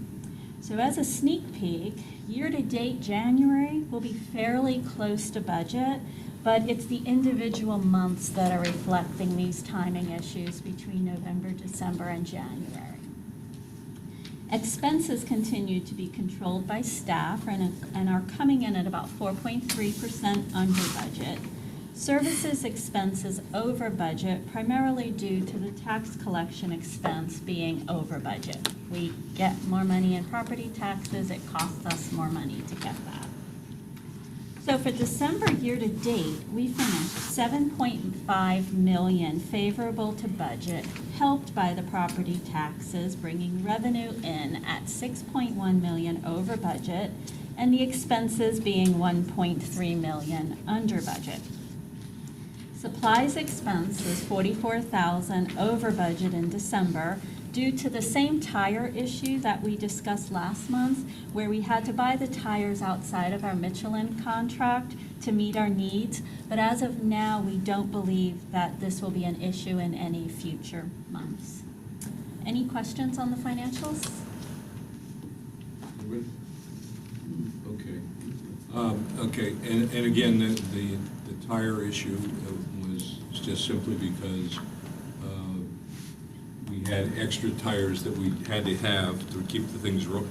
So as a sneak peek, year-to-date January will be fairly close to budget, but it's the individual months that are reflecting these timing issues between November, December, and January. Expenses continue to be controlled by staff and are coming in at about 4.3% under budget. Services expenses over budget, primarily due to the tax collection expense being over budget. We get more money in property taxes, it costs us more money to get that. So for December year-to-date, we finished 7.5 million favorable to budget, helped by the property taxes, bringing revenue in at 6.1 million over budget, and the expenses being 1.3 million under budget. Supplies expense was 44,000 over budget in December due to the same tire issue that we discussed last month, where we had to buy the tires outside of our Michelin contract to meet our needs. But as of now, we don't believe that this will be an issue in any future months. Any questions on the financials? Okay, and again, the tire issue was just simply because we had extra tires that we had to have to keep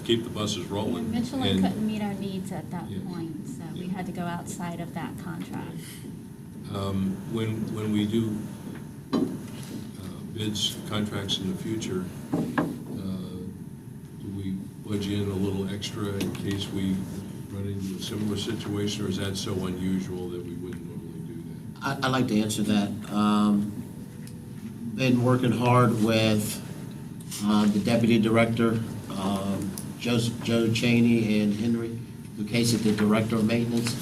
keep the buses rolling. And Michelin And- couldn't meet our needs at that Yes. point, so we had to go outside of that contract. When we do bids, contracts in the future, do we budget in a little extra in case we run into a similar situation, or is that so unusual that we wouldn't normally do that? I'd like to answer that. Been working hard with the deputy director, Joe Cheney and Henry Lucas, the director of maintenance.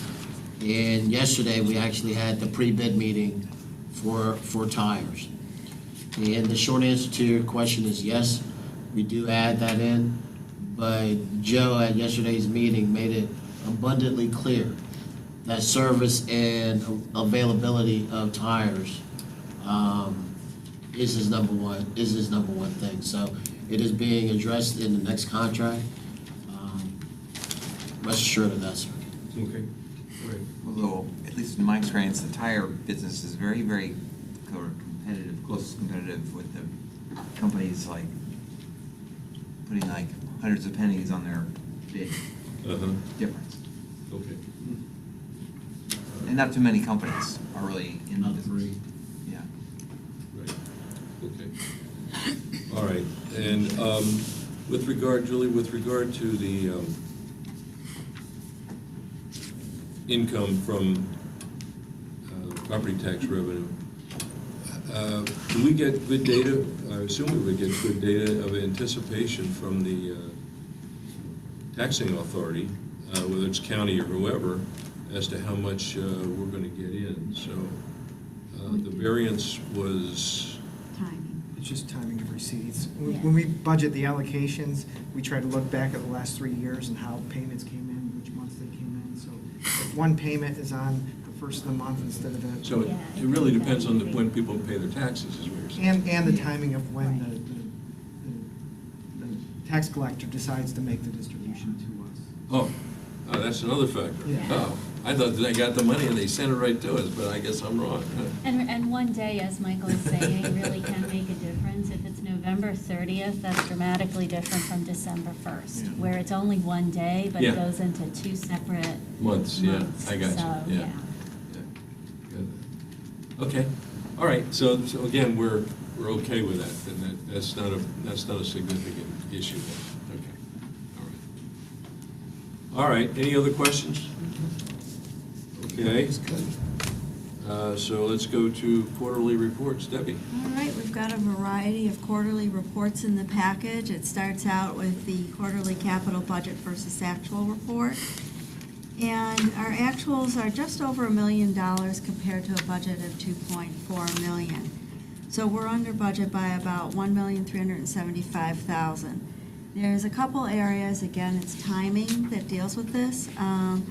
And yesterday, we actually had the pre-bid meeting for tires. And the short answer to your question is yes, we do add that in. But Joe at yesterday's meeting made it abundantly clear that service and availability of tires is his number one thing. So it is being addressed in the next contract. Rest assured of that, sir. Okay, all right. Although, at least in my experience, the tire business is very, very competitive, close competitive with the companies like putting like hundreds of pennies on their bid difference. Okay. And not too many companies are really in the Not business. three. Yeah. Right, okay. All right, and with regard, Julie, with regard to the income from property tax revenue, do we get good data? I assume we would get good data of anticipation from the taxing authority, whether it's county or whoever, as to how much we're going to get in. So the variance was, Timing. It's just timing of receipts. Yeah. When we budget the allocations, we try to look back at the last 3 years and how payments came in, which months they came in. So if one payment is on the first of the month instead of the. So it really depends on when people pay their taxes, is what you're saying. And the timing of when the tax collector decides to make the distribution to us. Oh, that's another factor. Yeah. Oh, I thought they got the money and they sent it right to us, but I guess I'm wrong. And one day, as Michael is saying, really can make a difference. If it's November 30th, that's dramatically different from December 1st, where it's only one day, but Yeah. it goes into two separate Months, yeah, I got you, So, yeah. Good. Okay, all right, so again, we're okay with that, and that's not a significant issue then. Okay, all right. All right, any other questions? Okay. So let's go to quarterly reports. Debbie? All right, we've got a variety of quarterly reports in the package. It starts out with the quarterly capital budget versus actual report. And our actuals are just over $1 million compared to a budget of $2.4 million. So we're under budget by about $1,375,000. There's a couple areas, again, it's timing that deals with this. Our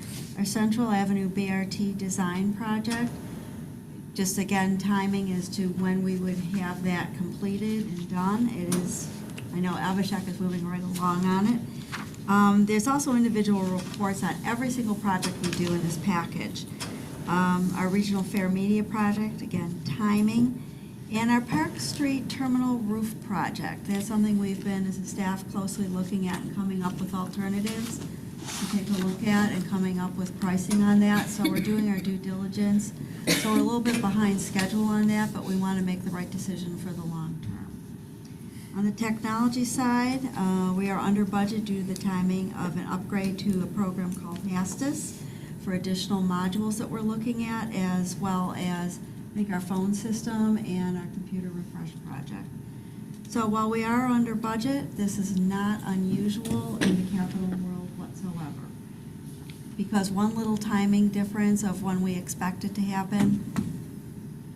Central Avenue BRT design project, just again, timing as to when we would have that completed and done. It is, I know Abhishek is moving right along on it. There's also individual reports on every single project we do in this package. Our Regional Fair Media project, again, timing. And our Park Street Terminal Roof project, that's something we've been, as a staff, closely looking at and coming up with alternatives to take a look at and coming up with pricing on that. So we're doing our due diligence. So we're a little bit behind schedule on that, but we want to make the right decision for the long term. On the technology side, we are under budget due to the timing of an upgrade to a program called Mastis for additional modules that we're looking at, as well as I think our phone system and our computer refresh project. So while we are under budget, this is not unusual in the capital world whatsoever. Because one little timing difference of when we expect it to happen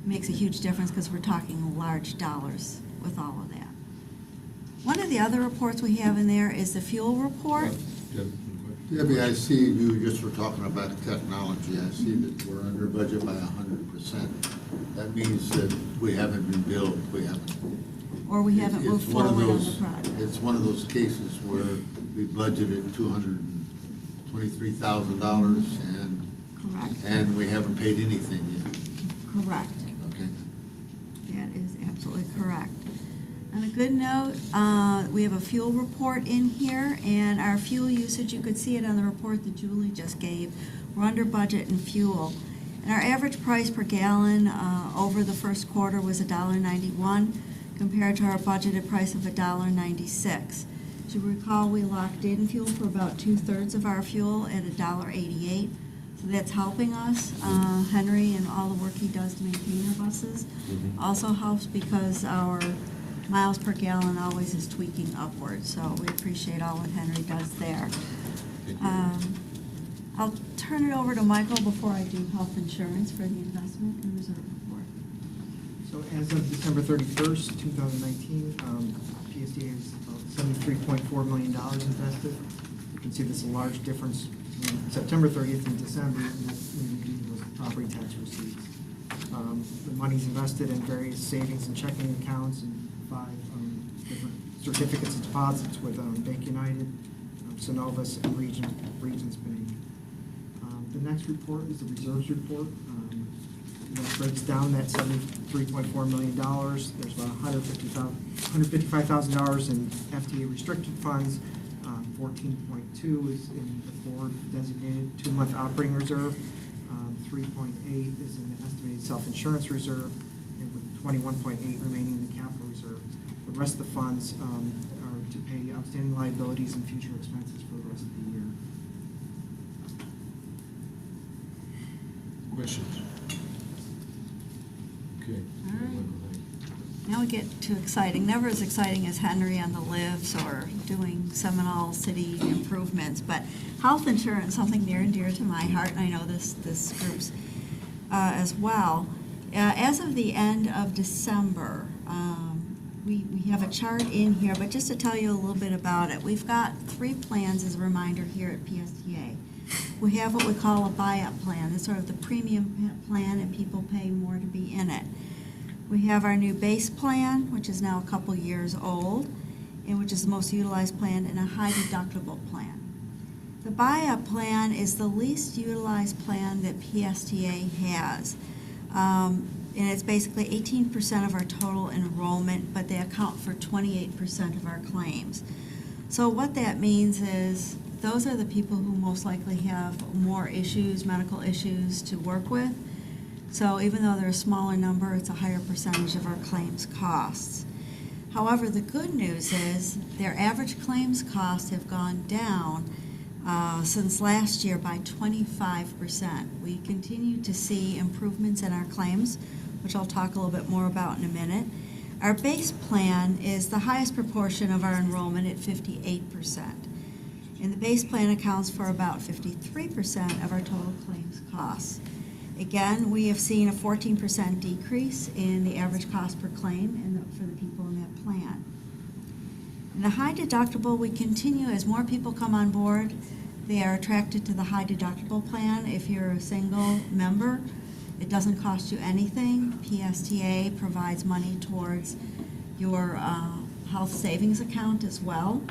makes a huge difference, because we're talking large dollars with all of that. One of the other reports we have in there is the fuel report. Debbie, I see you just were talking about technology. I see that we're under budget by 100%. That means that we haven't been billed, we haven't. Or we haven't It's moved one of forward on those- the project. It's one of those cases where we budgeted $223,000 Correct. and we haven't paid anything yet, Correct. okay? That is absolutely correct. On a good note, we have a fuel report in here, and our fuel usage, you could see it on the report that Julie just gave. We're under budget in fuel. And our average price per gallon over the first quarter was $1.91 compared to our budgeted price of $1.96. As you recall, we locked in fuel for about 2/3 of our fuel at $1.88. So that's helping us. Henry and all the work he does to maintain our buses also helps, because our miles per gallon always is tweaking upward. So we appreciate all what Henry does there. I'll turn it over to Michael before I do health insurance for the investment and reserve report. So as of December 31st, 2019, PSTA is about $73.4 million invested. You can see there's a large difference between September 30th and December, and that's mainly due to those property tax receipts. The money's invested in various savings and checking accounts and 5 different certificates of deposits with Bank United, Synovus, and Regions Bank. The next report is the reserves report. That breaks down that $73.4 million. There's about $155,000 in FDA restricted funds. 14.2 is in the board designated 2-month operating reserve. 3.8 is in the estimated self-insurance reserve, and with 21.8 remaining in the capital reserve. The rest of the funds are to pay outstanding liabilities and future expenses for the rest of the year. Questions? Okay. All right. Now we get to exciting, never as exciting as Henry on the lifts or doing Seminole City improvements, but health insurance, something near and dear to my heart, and I know this group's as well. As of the end of December, we have a chart in here, but just to tell you a little bit about it, we've got 3 plans as a reminder here at PSTA. We have what we call a buy-up plan. It's sort of the premium plan, and people pay more to be in it. We have our new base plan, which is now a couple years old, and which is the most utilized plan, and a high deductible plan. The buy-up plan is the least utilized plan that PSTA has. And it's basically 18% of our total enrollment, but they account for 28% of our claims. So what that means is those are the people who most likely have more issues, medical issues to work with. So even though they're a smaller number, it's a higher percentage of our claims costs. However, the good news is their average claims costs have gone down since last year by 25%. We continue to see improvements in our claims, which I'll talk a little bit more about in a minute. Our base plan is the highest proportion of our enrollment at 58%. And the base plan accounts for about 53% of our total claims costs. Again, we have seen a 14% decrease in the average cost per claim for the people in that plan. In the high deductible, we continue, as more people come on board, they are attracted to the high deductible plan. If you're a single member, it doesn't cost you anything. PSTA provides money towards your health savings account as well.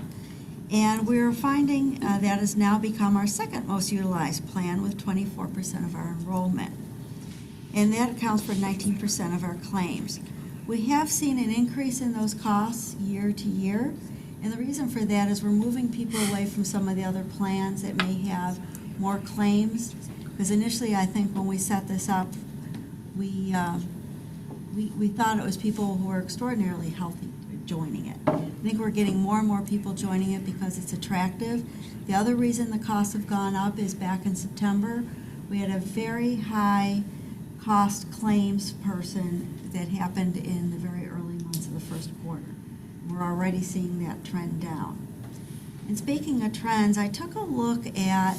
And we're finding that has now become our second most utilized plan with 24% of our enrollment. And that accounts for 19% of our claims. We have seen an increase in those costs year to year. And the reason for that is we're moving people away from some of the other plans that may have more claims. Because initially, I think when we set this up, we thought it was people who were extraordinarily healthy joining it. I think we're getting more and more people joining it because it's attractive. The other reason the costs have gone up is back in September, we had a very high cost claims person that happened in the very early months of the first quarter. We're already seeing that trend down. And speaking of trends, I took a look at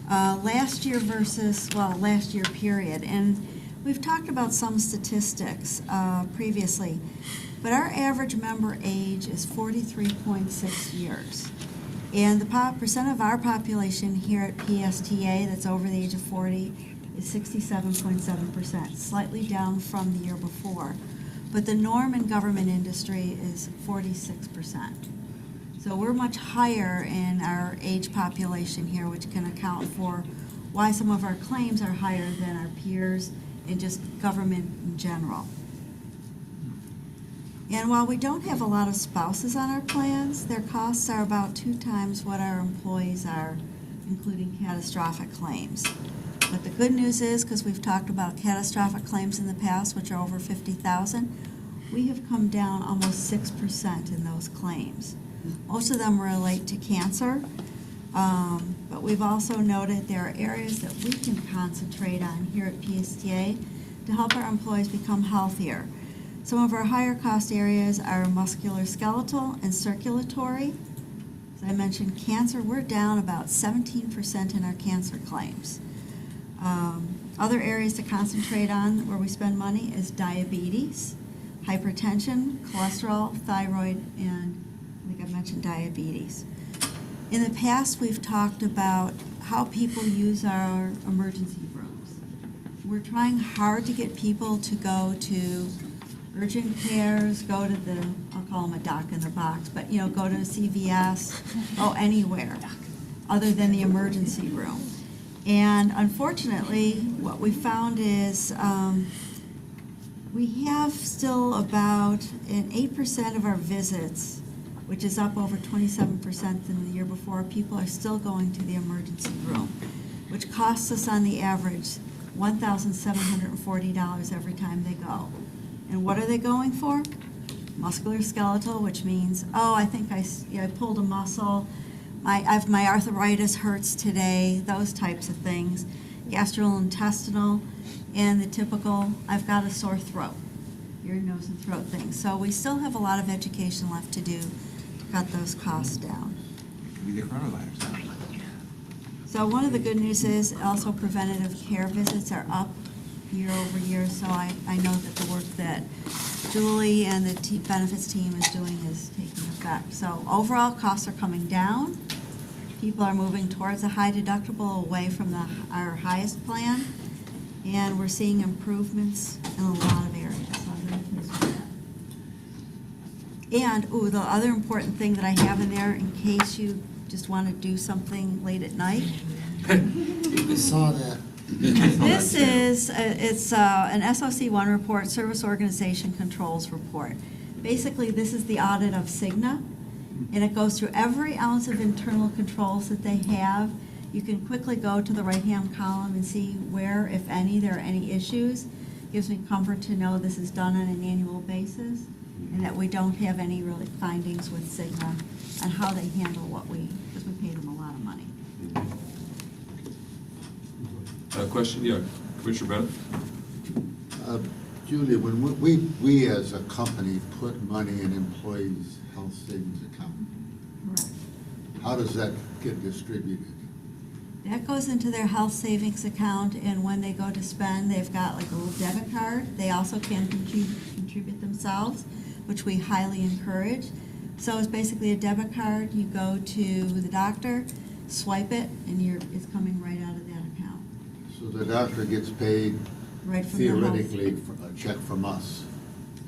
last year last year period, and we've talked about some statistics previously, but our average member age is 43.6 years. And the percent of our population here at PSTA that's over the age of 40 is 67.7%, slightly down from the year before. But the norm in government industry is 46%. So we're much higher in our age population here, which can account for why some of our claims are higher than our peers in just government in general. And while we don't have a lot of spouses on our plans, their costs are about 2 times what our employees are, including catastrophic claims. But the good news is, because we've talked about catastrophic claims in the past, which are over 50,000, we have come down almost 6% in those claims. Most of them relate to cancer, but we've also noted there are areas that we can concentrate on here at PSTA to help our employees become healthier. Some of our higher cost areas are musculoskeletal and circulatory. As I mentioned, cancer, we're down about 17% in our cancer claims. Other areas to concentrate on where we spend money is diabetes, hypertension, cholesterol, thyroid, and I think I mentioned diabetes. In the past, we've talked about how people use our emergency rooms. We're trying hard to get people to go to urgent cares, go to the, I'll call them a doc in the box, but go to CVS, go anywhere other than the emergency room. And unfortunately, what we found is we have still about 8% of our visits, which is up over 27% than the year before. People are still going to the emergency room, which costs us on the average $1,740 every time they go. And what are they going for? Musculoskeletal, which means, I think I pulled a muscle, my arthritis hurts today, those types of things. Gastrointestinal, and the typical, I've got a sore throat, ear, nose, and throat things. So we still have a lot of education left to do to cut those costs down. Could be the coronavirus. So one of the good news is also preventative care visits are up year over year. So I know that the work that Julie and the benefits team is doing is taking effect. So overall costs are coming down. People are moving towards a high deductible away from our highest plan, and we're seeing improvements in a lot of areas. So I'm very pleased with that. And, the other important thing that I have in there, in case you just want to do something late at night, I saw that. this is, it's an SOC1 report, Service Organization Controls Report. Basically, this is the audit of Cigna, and it goes through every ounce of internal controls that they have. You can quickly go to the right-hand column and see where, if any, there are any issues. Gives me comfort to know this is done on an annual basis, and that we don't have any really findings with Cigna on how they handle because we pay them a lot of money. Question, yeah, Commissioner Bennett? Julia, when we as a company put money in employees' health savings account, Correct. how does that get distributed? That goes into their health savings account, and when they go to spend, they've got like a little debit card. They also can contribute themselves, which we highly encourage. So it's basically a debit card. You go to the doctor, swipe it, and it's coming right out of that account. So the doctor gets paid Right from the health. theoretically for a check from us,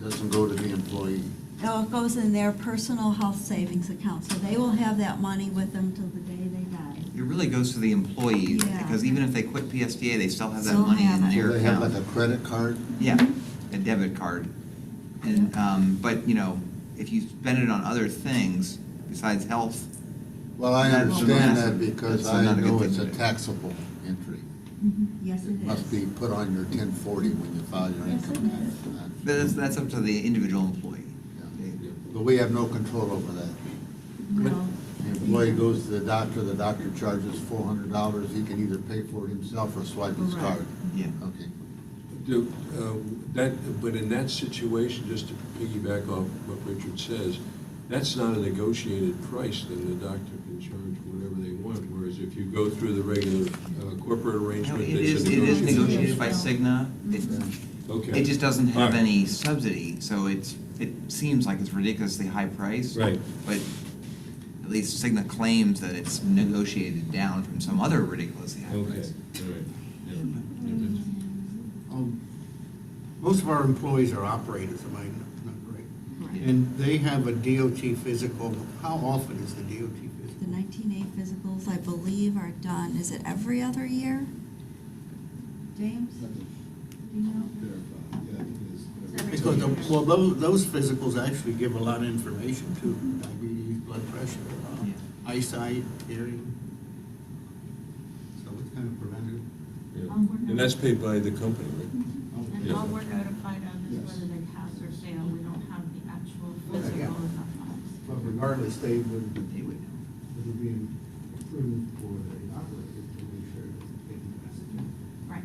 doesn't go to the employee. No, it goes in their personal health savings account, so they will have that money with them till the day they die. It really goes to the employees, Yeah. because even if they quit PSTA, they still have that Still money have in it. Do their they have like account. a credit card? Yeah, a debit card. And, but, you know, if you spend it on other things besides health, Well, I That's understand massive. that because That's I not a good know thing it's to a do. taxable entry. Yes, it It must be is. put on your 1040 when you file your Yes, income it tax. but that's up to the individual employee. Yeah. But we have no control over that. No. The employee goes to the doctor charges $400, he can either pay for it himself or swipe his Right. card. Yeah. Okay. But in that situation, just to piggyback off what Richard says, that's not a negotiated price, then the doctor can charge whatever they want, whereas if you go through the regular corporate No, arrangement, it it's is a negotiated. negotiated by Cigna. Okay. It just doesn't All have right. any subsidy, so it seems like it's ridiculously high price. Right. But at least Cigna claims that it's negotiated down from some other ridiculously high Okay, price. all right. Yeah. Most of our employees are operators, am I not correct? Correct. And they have a DOT physical. How often is the DOT The physical? 19A physicals, I believe, are done, is it every other year? James? Do you know? Because, those physicals actually give a lot of information too, diabetes, blood pressure, eyesight, hearing. So it's kind of preventive. Yeah. And that's paid by the company, right? And Yeah. all we're notified of is whether they pass or fail, we don't have the actual physical in our files. But regardless, they would They would know. be approved for the operator to make sure that they can pass it. Right.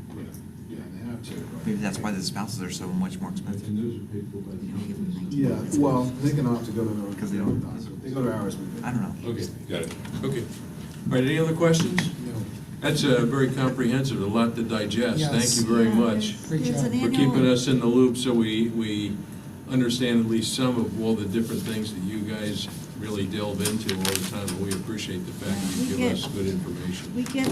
Yeah, they have to. Maybe that's why the spouses are so much more expensive. And those are paid for by the You don't give them company. 19 Yeah, well, they can opt to go to their own. Because they don't- They go to ours. I don't know. Okay, got it. Okay. All right, any other questions? That's very comprehensive, a lot to digest. Yes. Thank you very Yeah, much Great there's job. an for keeping annual- us in the loop so we understand at least some of all the different things that you guys really delve into all the time. And we appreciate the fact that you We give get- us good information. We get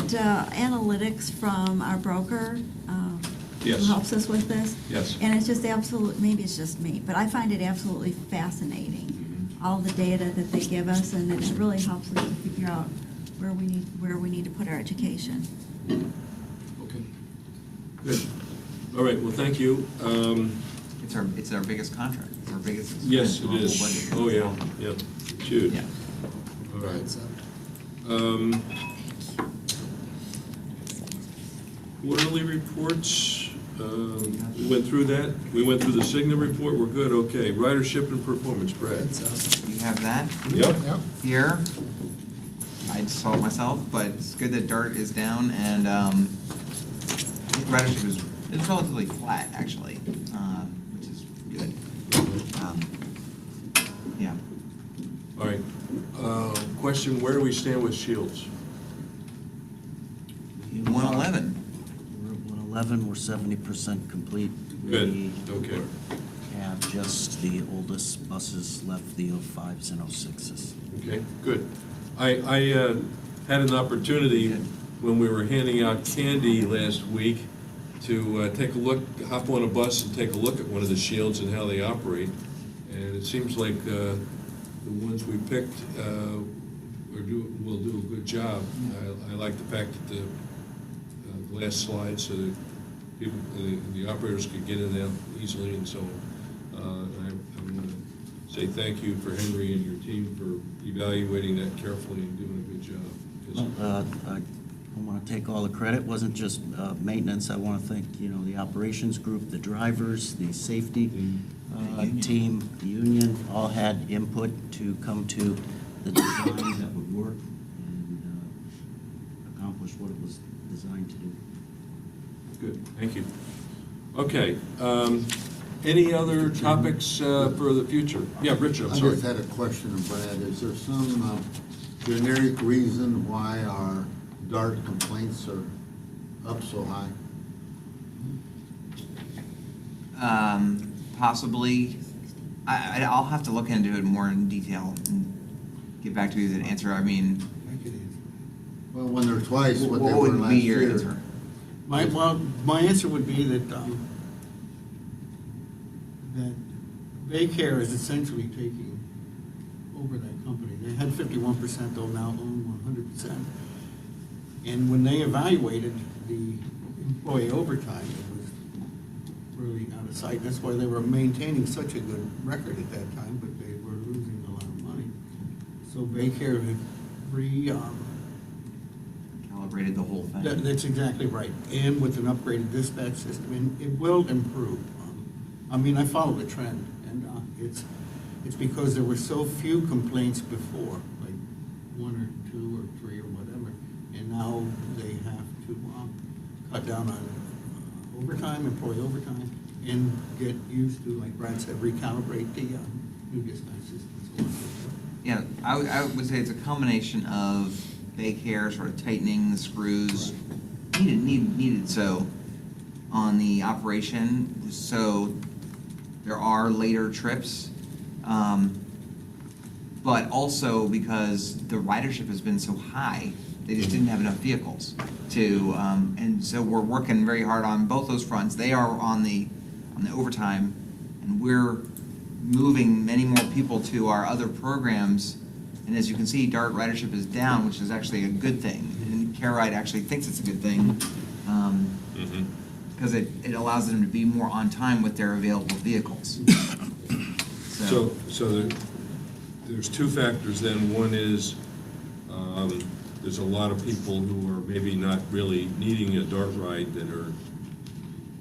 analytics from our broker, who Yes. helps us with this. Yes. And it's just maybe it's just me, but I find it absolutely fascinating, all the data that they give us, and it really helps us to figure out where we need to put our education. Okay. Good. All right, well, thank you. It's our biggest contract, it's our biggest expense. Yes, in it our whole is. budget. Oh, yeah, it's huge. Yeah. All right. That's, Quarterly reports, we went through that. We went through the Cigna report, we're good, okay. Ridership and performance, Brad. You have that Yep. Yep. here. I saw it myself, but it's good that DART is down, and ridership is relatively flat, actually, which is good. Yeah. All right. Question, where do we stand with Shields? 111. We're at 111, we're 70% complete. Good, We okay. have just the oldest buses left, the 05s and 06s. Okay, good. I had an opportunity when we were handing out candy last week to take a look, hop on a bus and take a look at one of the shields and how they operate. And it seems like the ones we picked will do a good job. I like the fact that the glass slides so that people, the operators could get in there easily and so on. I want to say thank you for Henry and your team for evaluating that carefully and doing a good job. 'Cause I want to take all the credit. It wasn't just maintenance. I want to thank, the operations group, the drivers, the safety team, the union, all had input to come to the design that would work and accomplish what it was designed to do. Good, thank you. Okay, any other topics for the future? Yeah, Richard, I'm I sorry. just had a question, Brad. Is there some generic reason why our DART complaints are up so high? Possibly. I'll have to look into it more in detail and get back to you with an answer. I mean, I could answer. Well, when they're twice what they what were would last be your year. answer? My answer would be that, that Baycare is essentially taking over that company. They had 51%, they'll now own 100%. And when they evaluated the employee overtime, it was really out of sight. That's why they were maintaining such a good record at that time, but they were losing a lot of money. So Baycare had Calibrated the whole thing. That's exactly right, and with an upgraded dispatch system, and it will improve. I follow the trend, and it's because there were so few complaints before, like 1 or 2 or 3 or whatever, and now they have to cut down on overtime, employee overtime, and get used to, like Brad said, recalibrate the new dispatch system. So on and so forth. Yeah, I would say it's a combination of Baycare sort of tightening the screws, needed so on the operation, so there are later trips, but also because the ridership has been so high, they just didn't have enough vehicles to, and so we're working very hard on both those fronts. They are on the overtime, and we're moving many more people to our other programs. And as you can see, DART ridership is down, which is actually a good thing. And CareRide actually thinks it's a good thing because it allows them to be more on time with their available vehicles. So there's 2 factors then. One is there's a lot of people who are maybe not really needing a DART ride that are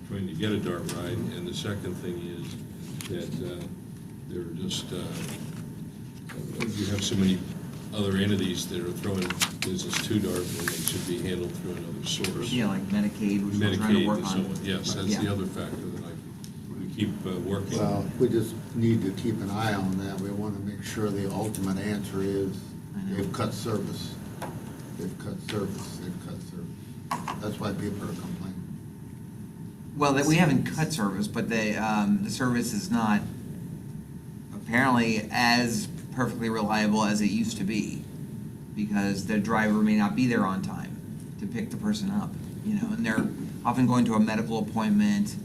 trying to get a DART ride. And the second thing is that they're just, you have so many other entities that are throwing business to DART when they should be handled through another source. Yeah, like Medicaid, which we're trying to Medicaid work and so on. on. Yes, that's the other factor that we keep working Well, on. we just need to keep an eye on that. We want to make sure the ultimate answer is they've cut service. They've cut service, they've cut service. That's why people are complaining. Well, we haven't cut service, but the service is not apparently as perfectly reliable as it used to be, because the driver may not be there on time to pick the person up, and they're often going to a medical appointment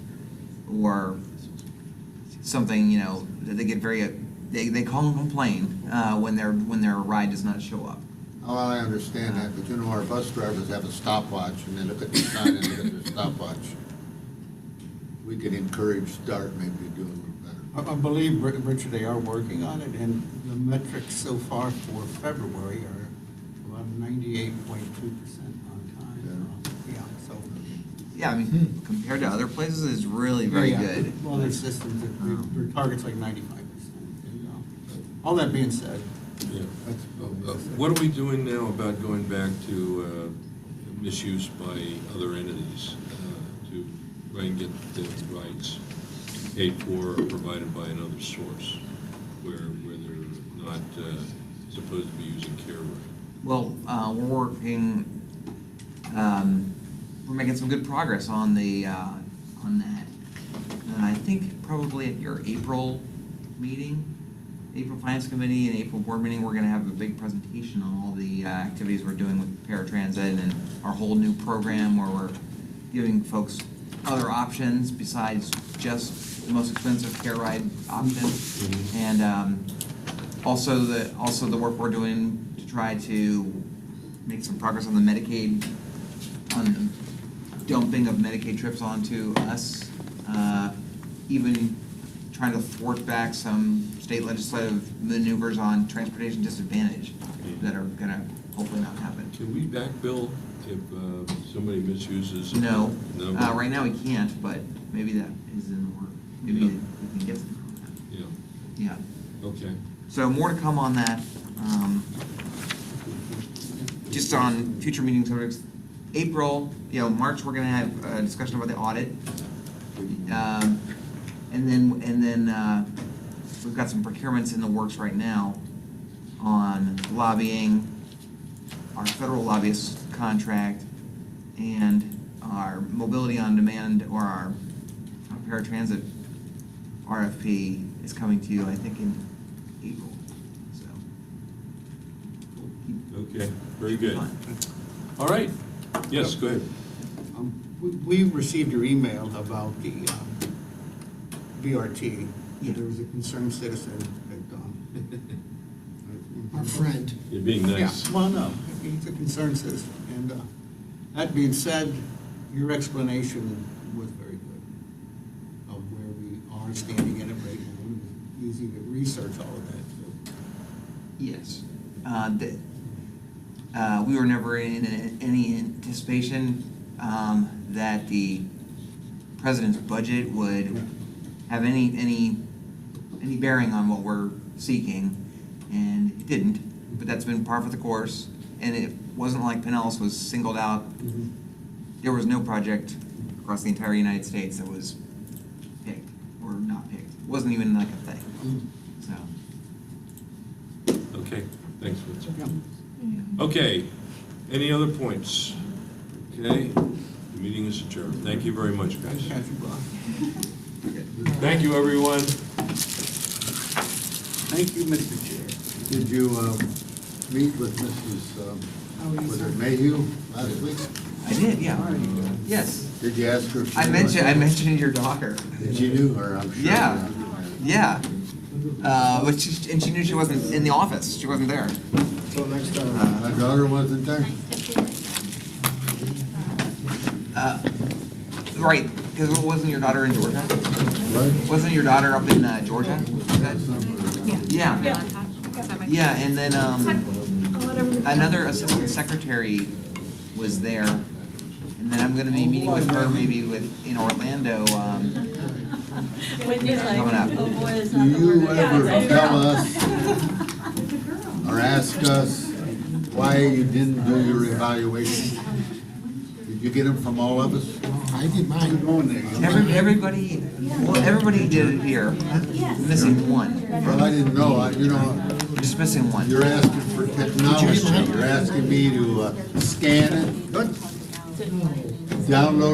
or something, that they get they call and complain when their ride does not show up. Oh, I understand that, but our bus drivers have a stopwatch, and they look at the sign and look at their stopwatch. We could encourage DART maybe to do a little better. I believe, Richard, they are working on it, and the metrics so far for February are about 98.2% on time. Yeah, so. Yeah, compared to other places, it's really very Yeah, good. well, their systems, their target's like 95%. And, all that being said, Yeah. What are we doing now about going back to misuse by other entities to try and get the rights paid for or provided by another source where they're not supposed to be using CareRide? Well, we're working. We're making some good progress on that. I think probably at your April meeting, April Finance Committee and April Board meeting, we're going to have a big presentation on all the the activities we're doing with paratransit and our whole new program where we're giving folks other options besides just the most expensive care ride option. And also the work we're doing to try to make some progress on the Medicaid, on the dumping of Medicaid trips onto us, even trying to thwart back some state legislative maneuvers on transportation disadvantage that are gonna hopefully not happen. Can we back bill if somebody misuses? No, No? right now we can't, but maybe that is in the work. Maybe Yeah. we can get something on Yeah, that. Yeah. okay. So more to come on that. Just on future meeting subjects, April, March, we're gonna have a discussion about the audit. And then we've got some procurements in the works right now on lobbying, our federal lobbyist contract, and our mobility on demand, or our paratransit RFP is coming to you, I think, in April, so. Okay, very good. Fun. All right, yes, go ahead. We received your email about the BRT. Yeah. There was a concerned citizen that, Our friend. You're being nice. Yeah, well, no, he's a concerned citizen. And that being said, your explanation was very good of where we are standing in it right now. It was easy to research all of that, so. Yes. We were never in any anticipation that the president's budget would have any bearing on what we're seeking, and it didn't. But that's been par for the course, and it wasn't like Pinellas was singled out. There was no project across the entire United States that was picked or not picked. It wasn't even like a thing. So. Okay, thanks, Vince. Okay, any other points? Okay, the meeting is adjourned. Thank you very much, guys. Catch you, Brock. Thank you, everyone. Thank you, Mr. Chair. Did you meet with Mrs. was it Mayhew last week? I did, yeah. Yes. Did you ask her? if she I mentioned your daughter. Did she knew her, I'm sure? Yeah. Yeah. But she knew she wasn't in the office. She wasn't there. So next time. My daughter wasn't there? Right, because wasn't your daughter in Georgia? Right? Wasn't your daughter up in Georgia? Yeah. Yeah, and then another assistant secretary was there, and then I'm going to be meeting with her maybe in Orlando. When you're like, Coming up. oh boy, it's Do not the you word. ever tell us or ask us why you didn't do your evaluation? Did you get them from all of us? I did mine. Everybody did it here. Missing one. Well, I didn't know, Just missing one. you're asking for technology, you're asking me to scan it, download